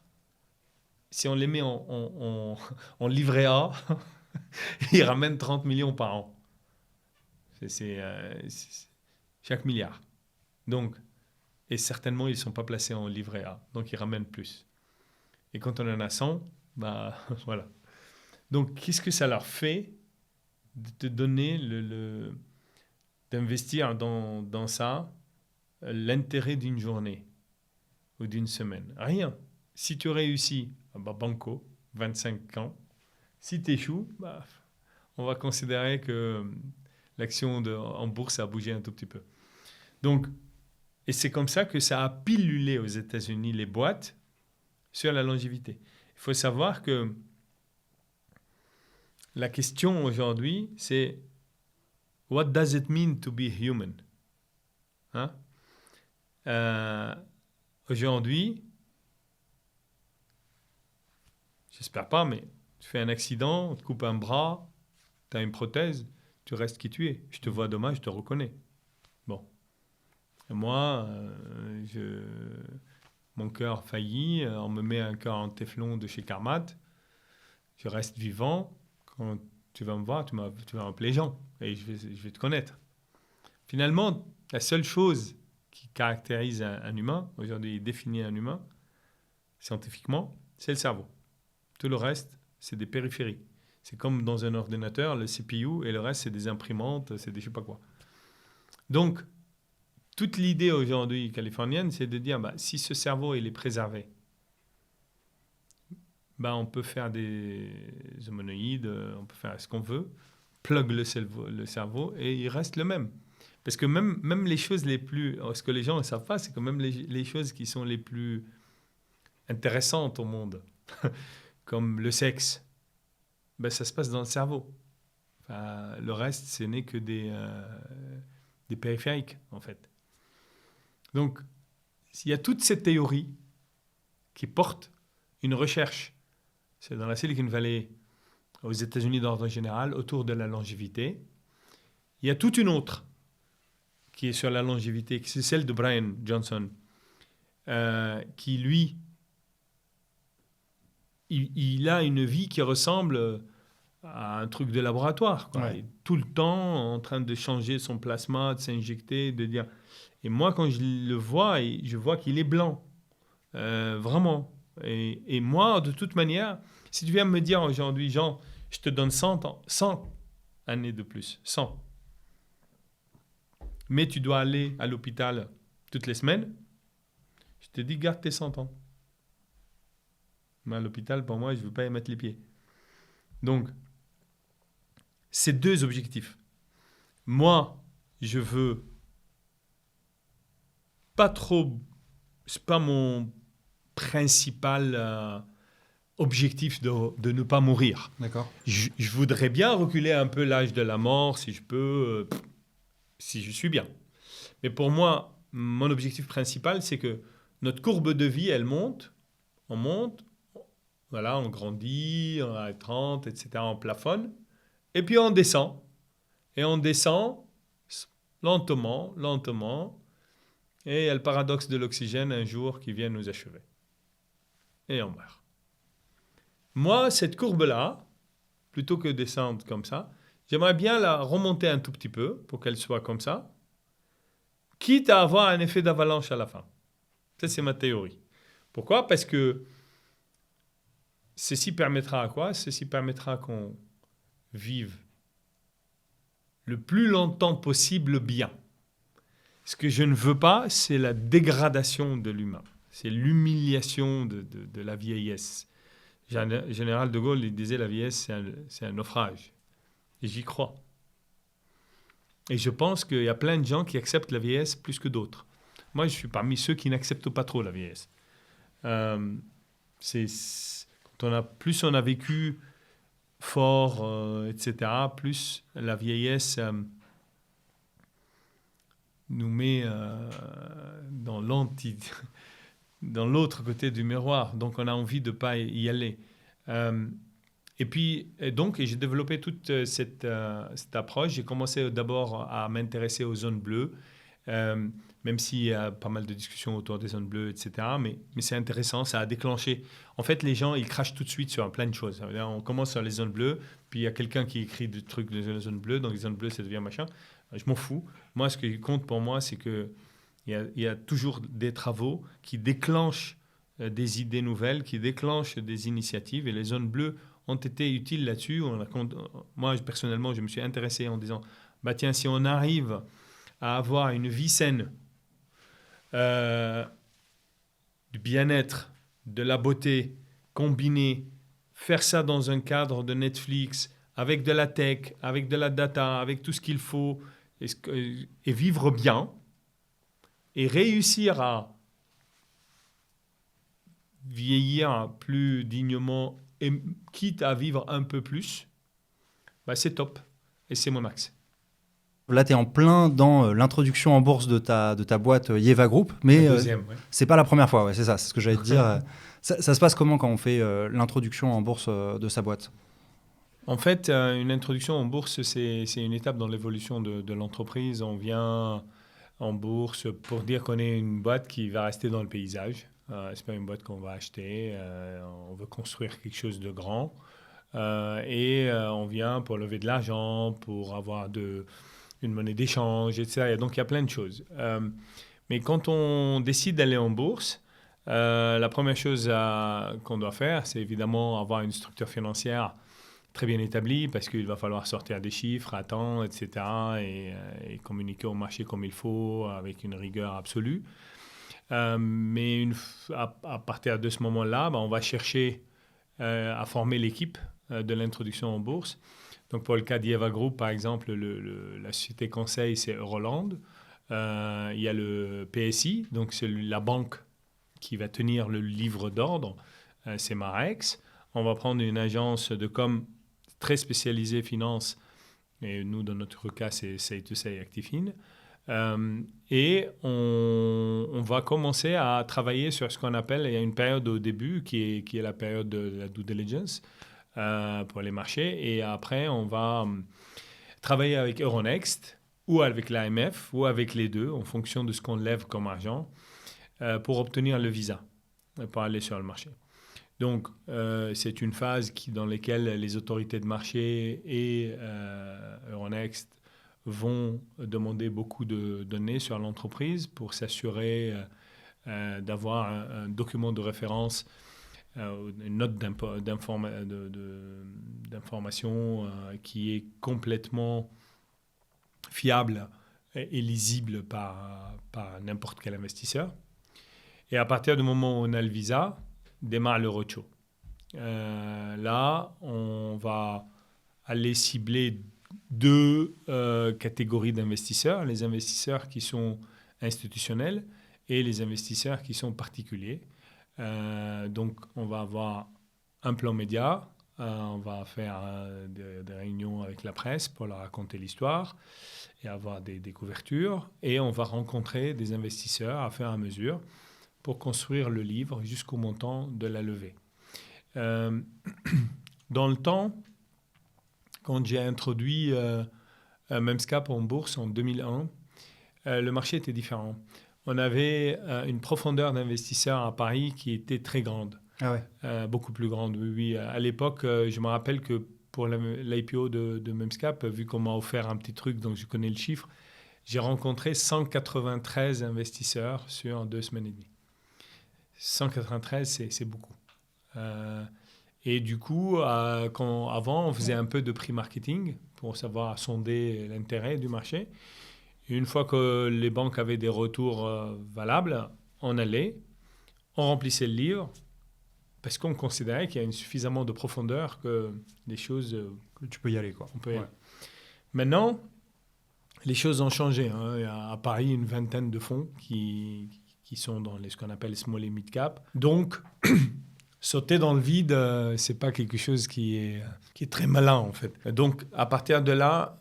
si on les met en livret A, ils ramènent 30 millions par an. C'est chaque milliard. Donc, et certainement, ils ne sont pas placés en livret A. Donc, ils ramènent plus. Et quand on en a 100, bah voilà. Donc, qu'est-ce que ça leur fait de te donner d'investir dans ça l'intérêt d'une journée ou d'une semaine? Rien. Si tu réussis, bah banco, 25 ans. Si tu échoues, bah, on va considérer que l'action en bourse a bougé un tout petit peu. Donc, et c'est comme ça que ça a pilulé aux États-Unis les boîtes sur la longévité. Il faut savoir que la question aujourd'hui, c'est what does it mean to be human? Hein? Aujourd'hui, j'espère pas, mais tu fais un accident, on te coupe un bras, tu as une prothèse, tu restes qui tu es. Je te vois demain, je te reconnais. Bon. Et moi, mon cœur faillit, on me met un cœur en téflon de chez Carmat, je reste vivant. Quand tu vas me voir, tu vas m'appeler Jean et je vais te connaître. Finalement, la seule chose qui caractérise un humain, aujourd'hui définit un humain, scientifiquement, c'est le cerveau. Tout le reste, c'est des périphéries. C'est comme dans un ordinateur, le CPU, et le reste, c'est des imprimantes, c'est des je sais pas quoi. Donc, toute l'idée aujourd'hui californienne, c'est de dire, bah, si ce cerveau, il est préservé, bah, on peut faire des humanoïdes, on peut faire ce qu'on veut, plug le cerveau, et il reste le même. Parce que même les choses les plus... Ce que les gens ne savent pas, c'est que même les choses qui sont les plus intéressantes au monde, comme le sexe, ben, ça se passe dans le cerveau. Enfin, le reste, ce n'est que des périphériques, en fait. Donc, il y a toute cette théorie qui porte une recherche. C'est dans la Silicon Valley, aux États-Unis d'ordre général, autour de la longévité. Il y a toute une autre qui est sur la longévité, c'est celle de Brian Johnson, qui, lui, il a une vie qui ressemble à un truc de laboratoire, quoi. Ouais. Il est tout le temps en train de changer son plasma, de s'injecter, de dire... Et moi, quand je le vois, je vois qu'il est blanc. Vraiment. Et moi, de toute manière, si tu viens me dire aujourd'hui, Jean, je te donne 100 années de plus, 100. Mais tu dois aller à l'hôpital toutes les semaines, je te dis, garde tes 100 ans. Mais à l'hôpital, pour moi, je ne veux pas y mettre les pieds. Donc, c'est deux objectifs. Moi, je veux pas trop... C'est pas mon principal objectif de ne pas mourir. D'accord. Je voudrais bien reculer un peu l'âge de la mort, si je peux, si je suis bien. Mais pour moi, mon objectif principal, c'est que notre courbe de vie, elle monte, on monte, voilà, on grandit, on a 30, etc., on plafonne, et puis on descend. Et on descend lentement, lentement, et il y a le paradoxe de l'oxygène un jour qui vient nous achever. Et on meurt. Moi, cette courbe-là, plutôt que descendre comme ça, j'aimerais bien la remonter un tout petit peu pour qu'elle soit comme ça, quitte à avoir un effet d'avalanche à la fin. Ça, c'est ma théorie. Pourquoi? Parce que ceci permettra à quoi? Ceci permettra qu'on vive le plus longtemps possible bien. Ce que je ne veux pas, c'est la dégradation de l'humain. C'est l'humiliation de la vieillesse. Général de Gaulle, il disait la vieillesse, c'est un naufrage. Et j'y crois. Et je pense qu'il y a plein de gens qui acceptent la vieillesse plus que d'autres. Moi, je suis parmi ceux qui n'acceptent pas trop la vieillesse. Plus on a vécu fort, etc., plus la vieillesse nous met dans l'autre côté du miroir. Donc, on a envie de ne pas y aller. Et j'ai développé toute cette approche. J'ai commencé d'abord à m'intéresser aux zones bleues. même s'il y a pas mal de discussions autour des zones bleues, etc. Mais c'est intéressant, ça a déclenché. En fait, les gens, ils crachent tout de suite sur plein de choses. On commence sur les zones bleues, puis il y a quelqu'un qui écrit des trucs de la zone bleue, donc les zones bleues, ça devient machin. Je m'en fous. Moi, ce qui compte pour moi, c'est qu'il y a toujours des travaux qui déclenchent des idées nouvelles, qui déclenchent des initiatives, et les zones bleues ont été utiles là-dessus. Moi, personnellement, je me suis intéressé en disant, bah tiens, si on arrive à avoir une vie saine, du bien-être, de la beauté combinée, faire ça dans un cadre de Netflix, avec de la tech, avec de la data, avec tout ce qu'il faut, et vivre bien, et réussir à vieillir plus dignement, et quitte à vivre un peu plus, bah c'est top. Et c'est mon axe. Là, tu es en plein dans l'introduction en bourse de ta boîte Yeva Group, mais c'est pas la première fois, ouais, c'est ça, c'est ce que j'allais te dire. Ça se passe comment quand on fait l'introduction en bourse de sa boîte? En fait, une introduction en bourse, c'est une étape dans l'évolution de l'entreprise. On vient en bourse pour dire qu'on est une boîte qui va rester dans le paysage. C'est pas une boîte qu'on va acheter. On veut construire quelque chose de grand. On vient pour lever de l'argent, pour avoir une monnaie d'échange, etc. Donc, il y a plein de choses. Mais quand on décide d'aller en bourse, la première chose qu'on doit faire, c'est évidemment avoir une structure financière très bien établie, parce qu'il va falloir sortir des chiffres à temps, etc. Et communiquer au marché comme il faut, avec une rigueur absolue. Mais à partir de ce moment-là, on va chercher à former l'équipe de l'introduction en bourse. Donc, pour le cas d'Yeva Group, par exemple, la société conseil, c'est Euroland. Il y a le PSI, donc c'est la banque qui va tenir le livre d'ordre, c'est Marex. On va prendre une agence de com très spécialisée finance, et nous, dans notre cas, c'est Say2Say Actifin. Et on va commencer à travailler sur ce qu'on appelle, il y a une période au début qui est la période de la due diligence, pour les marchés. Et après, on va travailler avec Euronext ou avec l'AMF ou avec les deux en fonction de ce qu'on lève comme argent pour obtenir le visa pour aller sur le marché. Donc, c'est une phase dans laquelle les autorités de marché et Euronext vont demander beaucoup de données sur l'entreprise pour s'assurer d'avoir un document de référence, une note d'information qui est complètement fiable et lisible par n'importe quel investisseur. Et à partir du moment où on a le visa, démarre le roadshow. Là, on va aller cibler deux catégories d'investisseurs, les investisseurs qui sont institutionnels et les investisseurs qui sont particuliers. Donc, on va avoir un plan média, on va faire des réunions avec la presse pour leur raconter l'histoire et avoir des couvertures. Et on va rencontrer des investisseurs à fur et à mesure pour construire le livre jusqu'au montant de la levée. Dans le temps, quand j'ai introduit Memscap en bourse en 2001, le marché était différent. On avait une profondeur d'investisseurs à Paris qui était très grande. Ah ouais. Beaucoup plus grande, oui. À l'époque, je me rappelle que pour l'IPO de Memscap, vu qu'on m'a offert un petit truc, donc je connais le chiffre, j'ai rencontré 193 investisseurs sur 2 semaines et demie. 193, c'est beaucoup. Et du coup, avant, on faisait un peu de pre-marketing pour savoir sonder l'intérêt du marché. Et une fois que les banques avaient des retours valables, on allait, on remplissait le livre, parce qu'on considérait qu'il y a suffisamment de profondeur que les choses... que tu peux y aller, quoi. On peut y aller. Maintenant, les choses ont changé. Hein. Il y a à Paris une vingtaine de fonds qui sont dans ce qu'on appelle small et mid cap. Donc, sauter dans le vide, c'est pas quelque chose qui est très malin, en fait. Donc, à partir de là,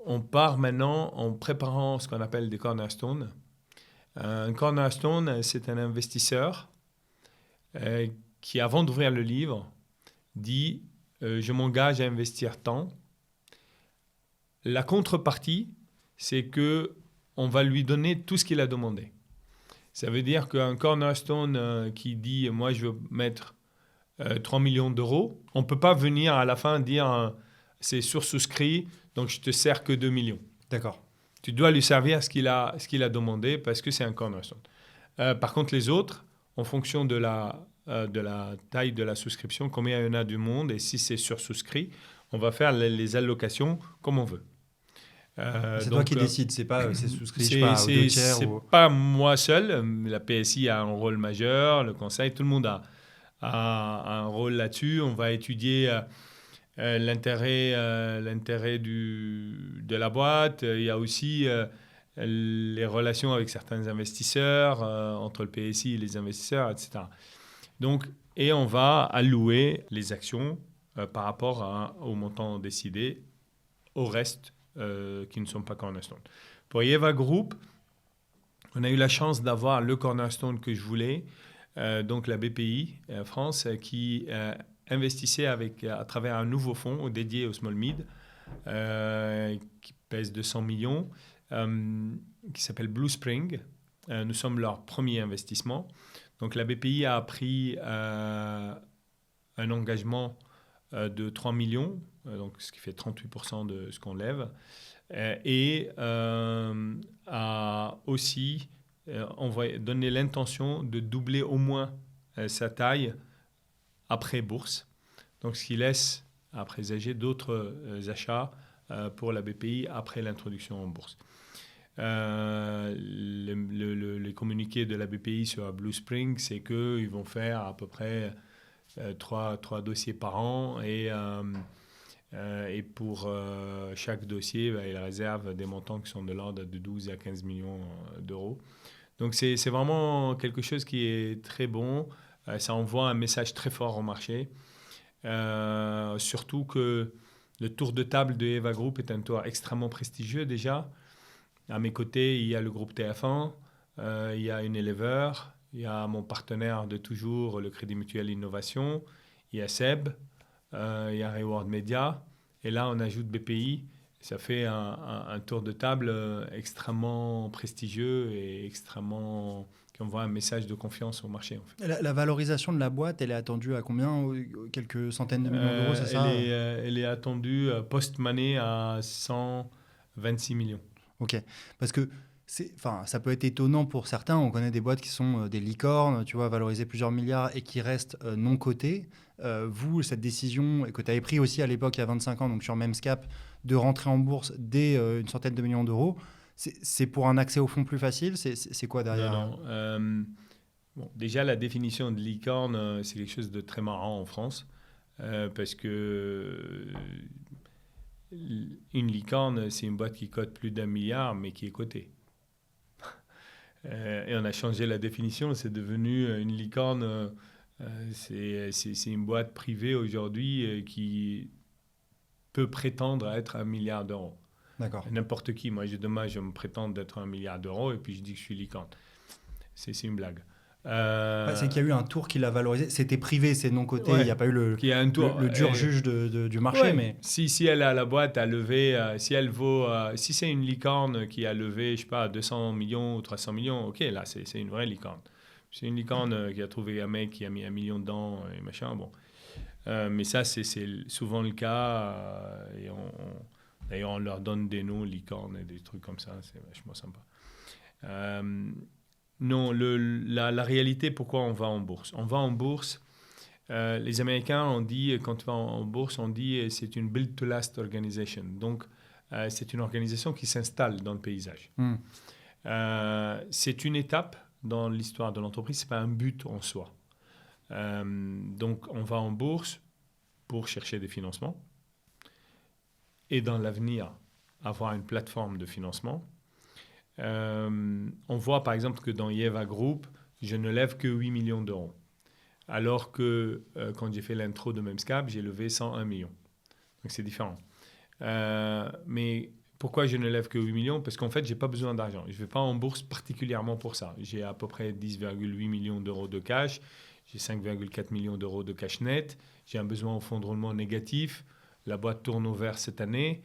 on part maintenant en préparant ce qu'on appelle des cornerstones. Un cornerstone, c'est un investisseur qui, avant d'ouvrir le livre, dit je m'engage à investir tant. La contrepartie, c'est que on va lui donner tout ce qu'il a demandé. Ça veut dire qu'un cornerstone qui dit « moi, je veux mettre 3 millions d'euros », on ne peut pas venir à la fin dire « c'est sursouscrit, donc je te sers que 2 millions ». D'accord. Tu dois lui servir ce qu'il a demandé parce que c'est un cornerstone. Par contre, les autres, en fonction de la taille de la souscription, combien il y en a du monde, et si c'est sursouscrit, on va faire les allocations comme on veut. C'est toi qui décides, c'est pas c'est souscrit je sais pas, aux 2 tiers. C'est pas moi seul. La PSI a un rôle majeur, le conseil, tout le monde a un rôle là-dessus. On va étudier l'intérêt de la boîte. Il y a aussi les relations avec certains investisseurs, entre le PSI et les investisseurs, etc. Donc, et on va allouer les actions par rapport au montant décidé au reste qui ne sont pas cornerstone. Pour Yeva Group, on a eu la chance d'avoir le cornerstone que je voulais, donc la BPI France, qui investissait à travers un nouveau fonds dédié au small mid, qui pèse 200 millions, qui s'appelle Blue Spring. Nous sommes leur premier investissement. Donc la BPI a pris un engagement de 3 millions, donc ce qui fait 38% de ce qu'on lève, et a aussi donné l'intention de doubler au moins sa taille après bourse, donc ce qui laisse à présager d'autres achats pour la BPI après l'introduction en bourse. Les communiqués de la BPI sur Blue Spring, c'est qu'ils vont faire à peu près 3 dossiers par an et pour chaque dossier, ils réservent des montants qui sont de l'ordre de 12 à 15 millions d'euros. Donc c'est vraiment quelque chose qui est très bon. Ça envoie un message très fort au marché. Surtout que le tour de table de Yeva Group est un tour extrêmement prestigieux déjà. À mes côtés, il y a le groupe TF1, il y a Unilever, il y a mon partenaire de toujours, le Crédit Mutuel Innovation, il y a SEB, il y a Reward Media, et là on ajoute BPI. Ça fait un tour de table extrêmement prestigieux et qui envoie un message de confiance au marché. En fait. La valorisation de la boîte, elle est attendue à combien? Quelques centaines de millions d'euros, c'est ça? Elle est attendue post-money à 126 millions. Ok, parce que ça peut être étonnant pour certains. On connaît des boîtes qui sont des licornes, tu vois, valorisées plusieurs milliards et qui restent non cotées. Vous, cette décision que tu avais prise aussi à l'époque, il y a 25 ans, donc sur Memscap, de rentrer en bourse dès une centaine de millions d'euros, c'est pour un accès au fonds plus facile? C'est quoi derrière? Non. Bon, déjà, la définition de licorne, c'est quelque chose de très marrant en France, parce que une licorne, c'est une boîte qui cote plus d'1 milliard, mais qui est cotée. Et on a changé la définition, c'est devenu une licorne, c'est une boîte privée aujourd'hui qui peut prétendre être 1 milliard d'euros. D'accord. N'importe qui, moi demain je me prétends d'être 1 milliard d'euros et puis je dis que je suis licorne. C'est une blague. C'est qu'il y a eu un tour qui l'a valorisé. C'était privé, c'est non coté. Ouais, il n'y a pas eu le dur juge du marché. Ouais, mais si elle a la boîte à lever, si elle vaut, si c'est une licorne qui a levé, je sais pas, 200 millions ou 300 millions, ok, là c'est une vraie licorne. C'est une licorne qui a trouvé un mec qui a mis 1 million dedans et machin. Bon, mais ça c'est souvent le cas. D'ailleurs, on leur donne des noms licornes et des trucs comme ça. C'est vachement sympa. Non, la réalité, pourquoi on va en bourse? On va en bourse, les Américains, on dit, quand tu vas en bourse, on dit c'est une build to last organization. Donc, c'est une organisation qui s'installe dans le paysage. C'est une étape dans l'histoire de l'entreprise, ce n'est pas un but en soi. Donc, on va en bourse pour chercher des financements et dans l'avenir, avoir une plateforme de financement. On voit par exemple que dans Yeva Group, je ne lève que 8 millions d'euros. Alors que quand j'ai fait l'intro de Memscap, j'ai levé 101 millions. Donc c'est différent. Mais pourquoi je ne lève que 8 millions? Parce qu'en fait, je n'ai pas besoin d'argent. Je ne vais pas en bourse particulièrement pour ça. J'ai à peu près 10,8 millions d'euros de cash. J'ai 5,4 millions d'euros de cash net. J'ai un besoin au fonds de roulement négatif. La boîte tourne au vert cette année.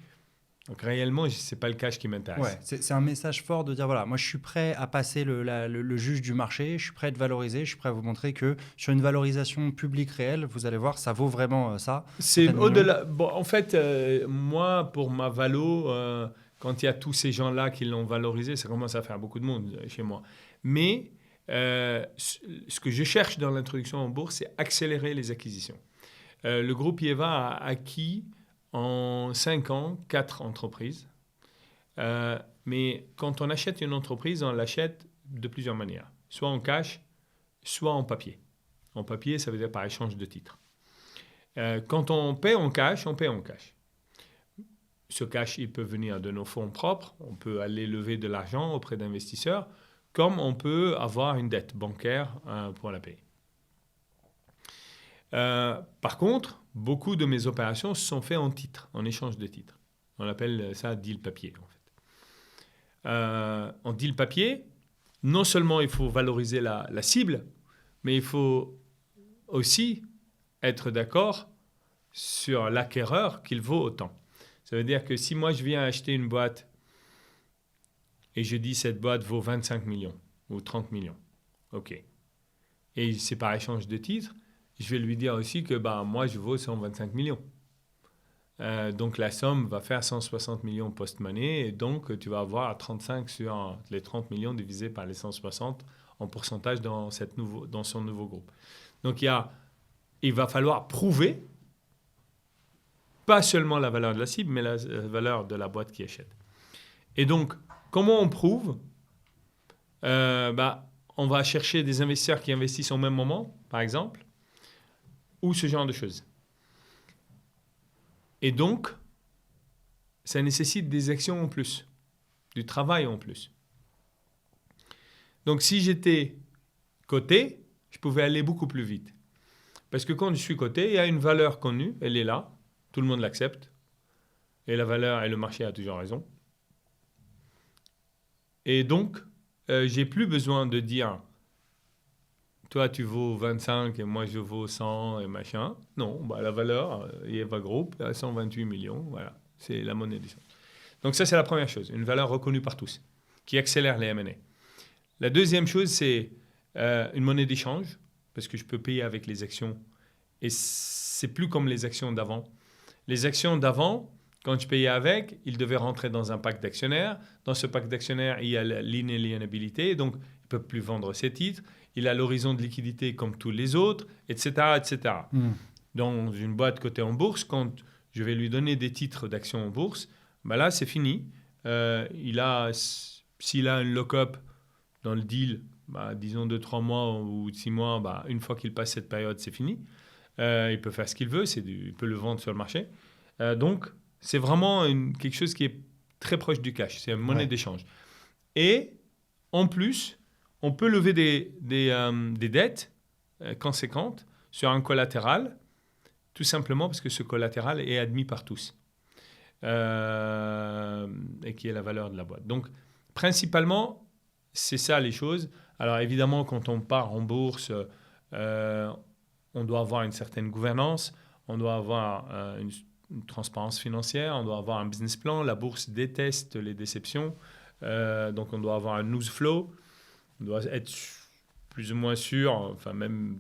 Donc réellement, ce n'est pas le cash qui m'intéresse. Ouais, c'est un message fort de dire, voilà, moi je suis prêt à passer le juge du marché, je suis prêt à être valorisé, je suis prêt à vous montrer que sur une valorisation publique réelle, vous allez voir, ça vaut vraiment ça. C'est au-delà. Bon, en fait, moi, pour ma valo, quand il y a tous ces gens-là qui l'ont valorisé, ça commence à faire beaucoup de monde chez moi. Mais ce que je cherche dans l'introduction en bourse, c'est accélérer les acquisitions. Le groupe IEVA a acquis en 5 ans 4 entreprises. Mais quand on achète une entreprise, on l'achète de plusieurs manières. Soit en cash, soit en papier. En papier, ça veut dire par échange de titres. Quand on paie en cash, on paie en cash. Ce cash, il peut venir de nos fonds propres. On peut aller lever de l'argent auprès d'investisseurs, comme on peut avoir une dette bancaire pour la payer. Par contre, beaucoup de mes opérations se sont faites en titres, en échange de titres. On appelle ça deal papier, en fait. En deal papier, non seulement il faut valoriser la cible, mais il faut aussi être d'accord sur l'acquéreur qu'il vaut autant. Ça veut dire que si moi je viens acheter une boîte et je dis cette boîte vaut 25 millions ou 30 millions, ok, et c'est par échange de titres, je vais lui dire aussi que moi je vaux 125 millions. Donc la somme va faire 160 millions post-money et donc tu vas avoir 35 sur les 30 millions divisé par les 160 en pourcentage dans son nouveau groupe. Donc il va falloir prouver pas seulement la valeur de la cible, mais la valeur de la boîte qui achète. Et donc, comment on prouve on va chercher des investisseurs qui investissent au même moment, par exemple, ou ce genre de choses. Et donc, ça nécessite des actions en plus, du travail en plus. Donc, si j'étais coté, je pouvais aller beaucoup plus vite. Parce que quand je suis coté, il y a une valeur connue, elle est là, tout le monde l'accepte, et la valeur et le marché a toujours raison. Et donc, j'ai plus besoin de dire toi tu vaux 25 et moi je vaux 100 et machin. Non, la valeur, IEVA Group, 128 millions, voilà, c'est la monnaie d'échange. Donc ça c'est la première chose, une valeur reconnue par tous, qui accélère les M&A. La deuxième chose c'est une monnaie d'échange, parce que je peux payer avec les actions, et c'est plus comme les actions d'avant. Les actions d'avant, quand je payais avec, ils devaient rentrer dans un pacte d'actionnaires. Dans ce pacte d'actionnaires, il y a l'inaliénabilité, donc il ne peut plus vendre ses titres. Il a l'horizon de liquidité comme tous les autres, etc. etc. Dans une boîte cotée en bourse, quand je vais lui donner des titres d'actions en bourse, là, c'est fini. S'il a un lock-up dans le deal, disons 2-3 mois ou 6 mois, une fois qu'il passe cette période, c'est fini. Il peut faire ce qu'il veut, il peut le vendre sur le marché. Donc, c'est vraiment quelque chose qui est très proche du cash. C'est une monnaie d'échange. Et en plus, on peut lever des dettes conséquentes sur un collatéral, tout simplement parce que ce collatéral est admis par tous et qui est la valeur de la boîte. Donc, principalement, c'est ça les choses. Alors, évidemment, quand on part en bourse, on doit avoir une certaine gouvernance, on doit avoir une transparence financière, on doit avoir un business plan. La bourse déteste les déceptions, donc on doit avoir un news flow, on doit être plus ou moins sûr, enfin même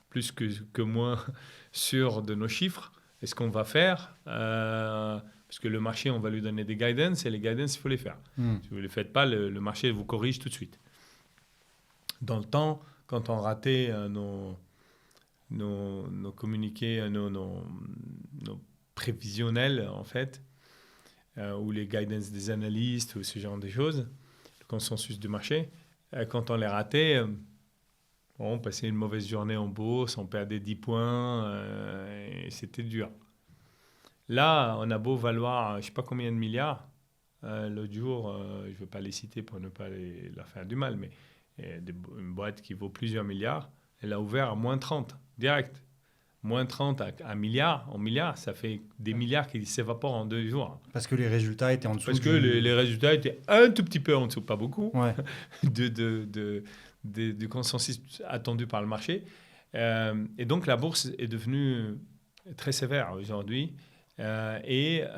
plus que moins sûr de nos chiffres et ce qu'on va faire, parce que le marché, on va lui donner des guidance et les guidance, il faut les faire. Si vous ne les faites pas, le marché vous corrige tout de suite. Dans le temps, quand on ratait nos communiqués, nos prévisionnels, en fait, ou les guidance des analystes, ou ce genre de choses, le consensus du marché, quand on les ratait, on passait une mauvaise journée en bourse, on perdait 10 points, et c'était dur. Là, on a beau valoir, je ne sais pas combien de milliards, l'autre jour, je ne veux pas les citer pour ne pas leur faire du mal, mais une boîte qui vaut plusieurs milliards, elle a ouvert à moins 30, direct. Moins 30 à un milliard, en milliards, ça fait des milliards qui s'évaporent en 2 jours. Parce que les résultats étaient en dessous. Parce que les résultats étaient un tout petit peu en dessous, pas beaucoup, du consensus attendu par le marché. Et donc la bourse est devenue très sévère aujourd'hui. Elle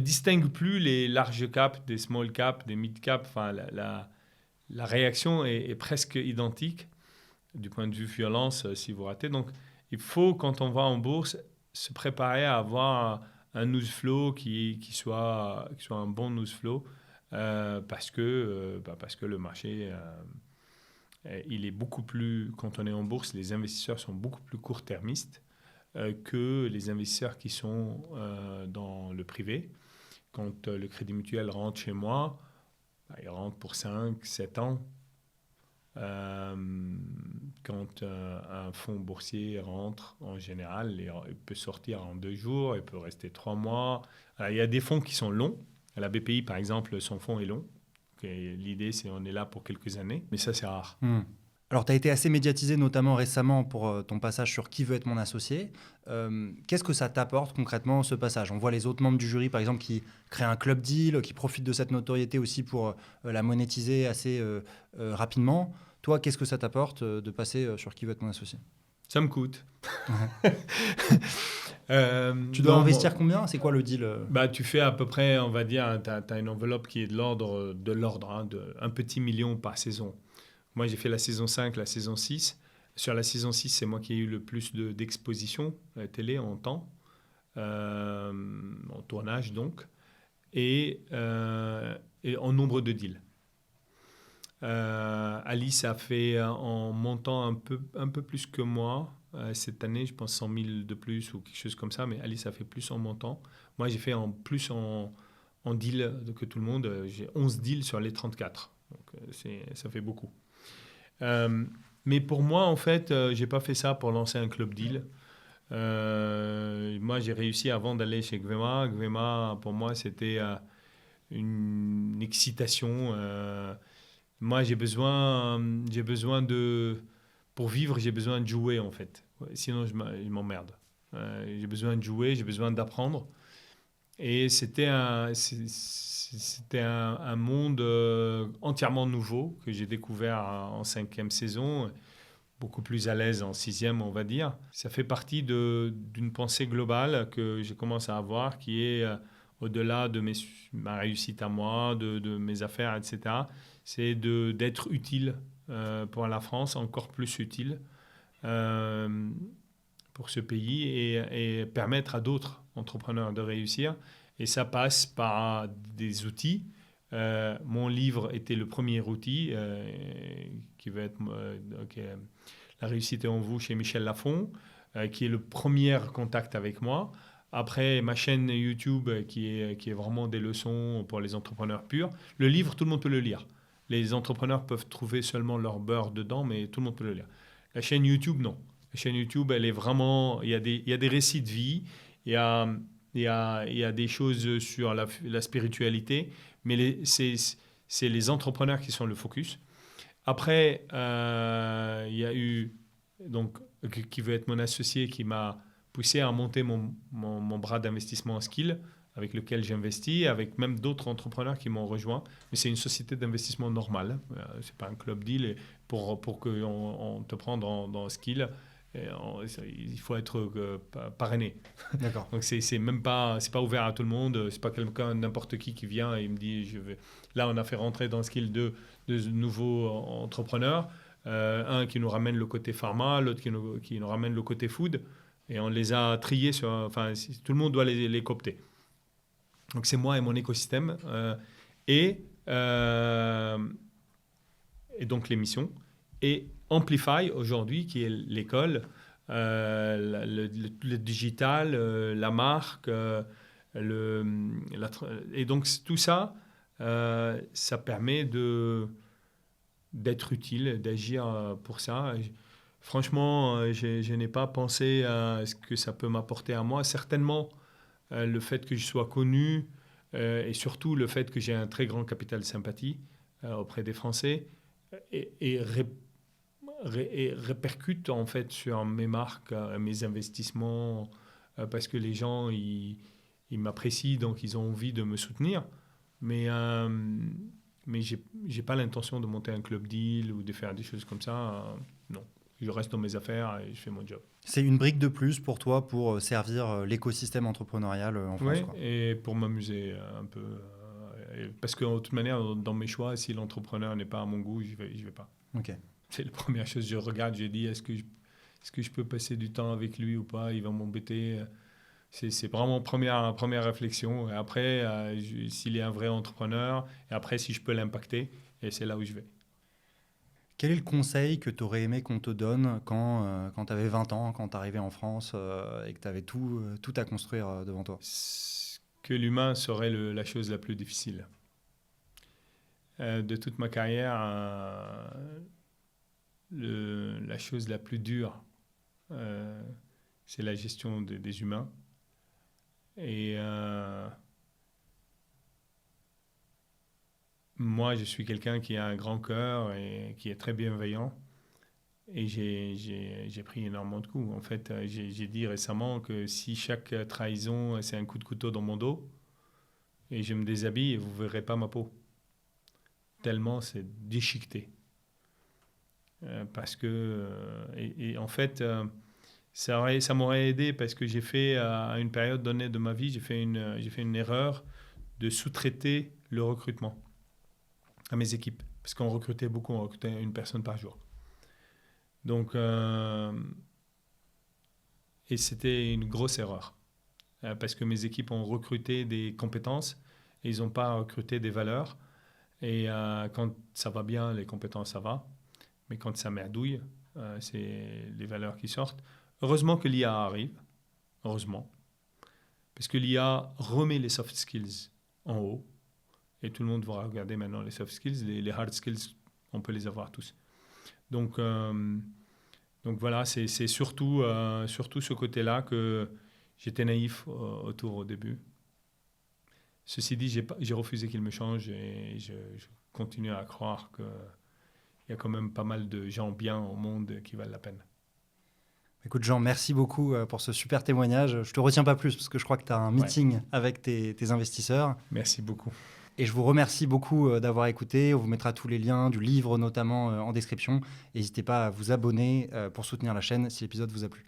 distingue plus les large caps des small caps, des mid caps. Enfin, la réaction est presque identique du point de vue violence si vous ratez. Donc, il faut, quand on va en bourse, se préparer à avoir un news flow qui soit un bon news flow parce que le marché, il est beaucoup plus, quand on est en bourse, les investisseurs sont beaucoup plus court-termistes que les investisseurs qui sont dans le privé. Quand le Crédit Mutuel rentre chez moi, il rentre pour 5, 7 ans. Quand un fonds boursier rentre, en général, il peut sortir en 2 jours, il peut rester 3 mois. Alors, il y a des fonds qui sont longs. La BPI, par exemple, son fonds est long. L'idée, c'est qu'on est là pour quelques années, mais ça, c'est rare. Alors, tu as été assez médiatisé, notamment récemment, pour ton passage sur Qui veut être mon associé. Qu'est-ce que ça t'apporte concrètement, ce passage? On voit les autres membres du jury, par exemple, qui créent un club deal, qui profitent de cette notoriété aussi pour la monétiser assez rapidement. Toi, qu'est-ce que ça t'apporte de passer sur Qui veut être mon associé? Ça me coûte. Tu dois investir combien? C'est quoi le deal? Tu fais à peu près, on va dire, tu as une enveloppe qui est de l'ordre, de un petit million par saison. Moi, j'ai fait la saison 5, la saison 6. Sur la saison 6, c'est moi qui ai eu le plus d'exposition à la télé en temps, en tournage donc, et en nombre de deals. Alice a fait en montant un peu plus que moi cette année, je pense 100 000 de plus ou quelque chose comme ça, mais Alice a fait plus en montant. Moi, j'ai fait plus en deal que tout le monde. J'ai 11 deals sur les 34, donc ça fait beaucoup. Mais pour moi, en fait, je n'ai pas fait ça pour lancer un club deal. Moi, j'ai réussi avant d'aller chez Gvema. Gvema, pour moi, c'était une excitation. Moi, j'ai besoin de... Pour vivre, j'ai besoin de jouer, en fait. Sinon, je m'emmerde. J'ai besoin de jouer, j'ai besoin d'apprendre. Et c'était un monde entièrement nouveau que j'ai découvert en 5e saison, beaucoup plus à l'aise en 6e, on va dire. Ça fait partie d'une pensée globale que j'ai commencé à avoir, qui est au-delà de ma réussite à moi, de mes affaires, etc. C'est d'être utile pour la France, encore plus utile pour ce pays et permettre à d'autres entrepreneurs de réussir. Et ça passe par des outils. Mon livre était le premier outil qui va être La réussite est en vous chez Michel Lafon, qui est le premier contact avec moi. Après, ma chaîne YouTube qui est vraiment des leçons pour les entrepreneurs purs. Le livre, tout le monde peut le lire. Les entrepreneurs peuvent trouver seulement leur beurre dedans, mais tout le monde peut le lire. La chaîne YouTube, non. La chaîne YouTube, elle est vraiment... Il y a des récits de vie, il y a des choses sur la spiritualité, mais c'est les entrepreneurs qui sont le focus. Après, il y a eu, donc, qui veut être mon associé, qui m'a poussé à monter mon bras d'investissement Skill, avec lequel j'investis, avec même d'autres entrepreneurs qui m'ont rejoint. Mais c'est une société d'investissement normale, ce n'est pas un club deal. Et pour qu'on te prenne dans Skill, il faut être parrainé. D'accord. Donc c'est même pas, c'est pas ouvert à tout le monde. C'est pas quelqu'un, n'importe qui vient et il me dit je vais. Là, on a fait rentrer dans Skill deux nouveaux entrepreneurs, un qui nous ramène le côté pharma, l'autre qui nous ramène le côté food, et on les a triés sur. Enfin, tout le monde doit les coopter. Donc c'est moi et mon écosystème et donc l'émission et Amplify aujourd'hui qui est l'école, le digital, la marque, et donc tout ça, ça permet d'être utile, d'agir pour ça. Franchement, je n'ai pas pensé à ce que ça peut m'apporter à moi. Certainement, le fait que je sois connu et surtout le fait que j'ai un très grand capital de sympathie auprès des Français et répercute en fait sur mes marques, mes investissements, parce que les gens ils m'apprécient, donc ils ont envie de me soutenir. Mais j'ai pas l'intention de monter un club deal ou de faire des choses comme ça. Non. Je reste dans mes affaires et je fais mon job. C'est une brique de plus pour toi pour servir l'écosystème entrepreneurial en France. Oui, Quoi. et pour m'amuser un peu. Parce que de toute manière, dans mes choix, si l'entrepreneur n'est pas à mon goût, je vais pas. Ok. C'est la première chose que je regarde. Je dis, est-ce que je peux passer du temps avec lui ou pas? Il va m'embêter. C'est vraiment première réflexion. Et après, s'il est un vrai entrepreneur, et après, si je peux l'impacter, et c'est là où je vais. Quel est le conseil que tu aurais aimé qu'on te donne quand tu avais 20 ans, quand tu arrivais en France et que tu avais tout à construire devant toi? Que l'humain serait la chose la plus difficile. De toute ma carrière, la chose la plus dure, c'est la gestion des humains. Et moi, je suis quelqu'un qui a un grand cœur et qui est très bienveillant. Et j'ai pris énormément de coups. En fait, j'ai dit récemment que si chaque trahison, c'est un coup de couteau dans mon dos, et je me déshabille et vous ne verrez pas ma peau. Tellement c'est déchiqueté. Parce que... et en fait, ça m'aurait aidé parce que j'ai fait, à une période donnée de ma vie, j'ai fait une erreur de sous-traiter le recrutement à mes équipes. Parce qu'on recrutait beaucoup, on recrutait une personne par jour. Donc, et c'était une grosse erreur. Parce que mes équipes ont recruté des compétences et ils n'ont pas recruté des valeurs. Et quand ça va bien, les compétences, ça va. Mais quand ça merdouille, c'est les valeurs qui sortent. Heureusement que l'IA arrive. Heureusement. Parce que l'IA remet les soft skills en haut. Et tout le monde va regarder maintenant les soft skills. Les hard skills, on peut les avoir tous. Donc voilà, c'est surtout ce côté-là que j'étais naïf autour au début. Ceci dit, j'ai refusé qu'il me change et je continue à croire qu'il y a quand même pas mal de gens bien au monde qui valent la peine. Écoute Jean, merci beaucoup pour ce super témoignage. Je ne te retiens pas plus parce que je crois que tu as un meeting avec tes investisseurs. Merci beaucoup. Et je vous remercie beaucoup d'avoir écouté. On vous mettra tous les liens du livre notamment en description. N'hésitez pas à vous abonner pour soutenir la chaîne si l'épisode vous a plu.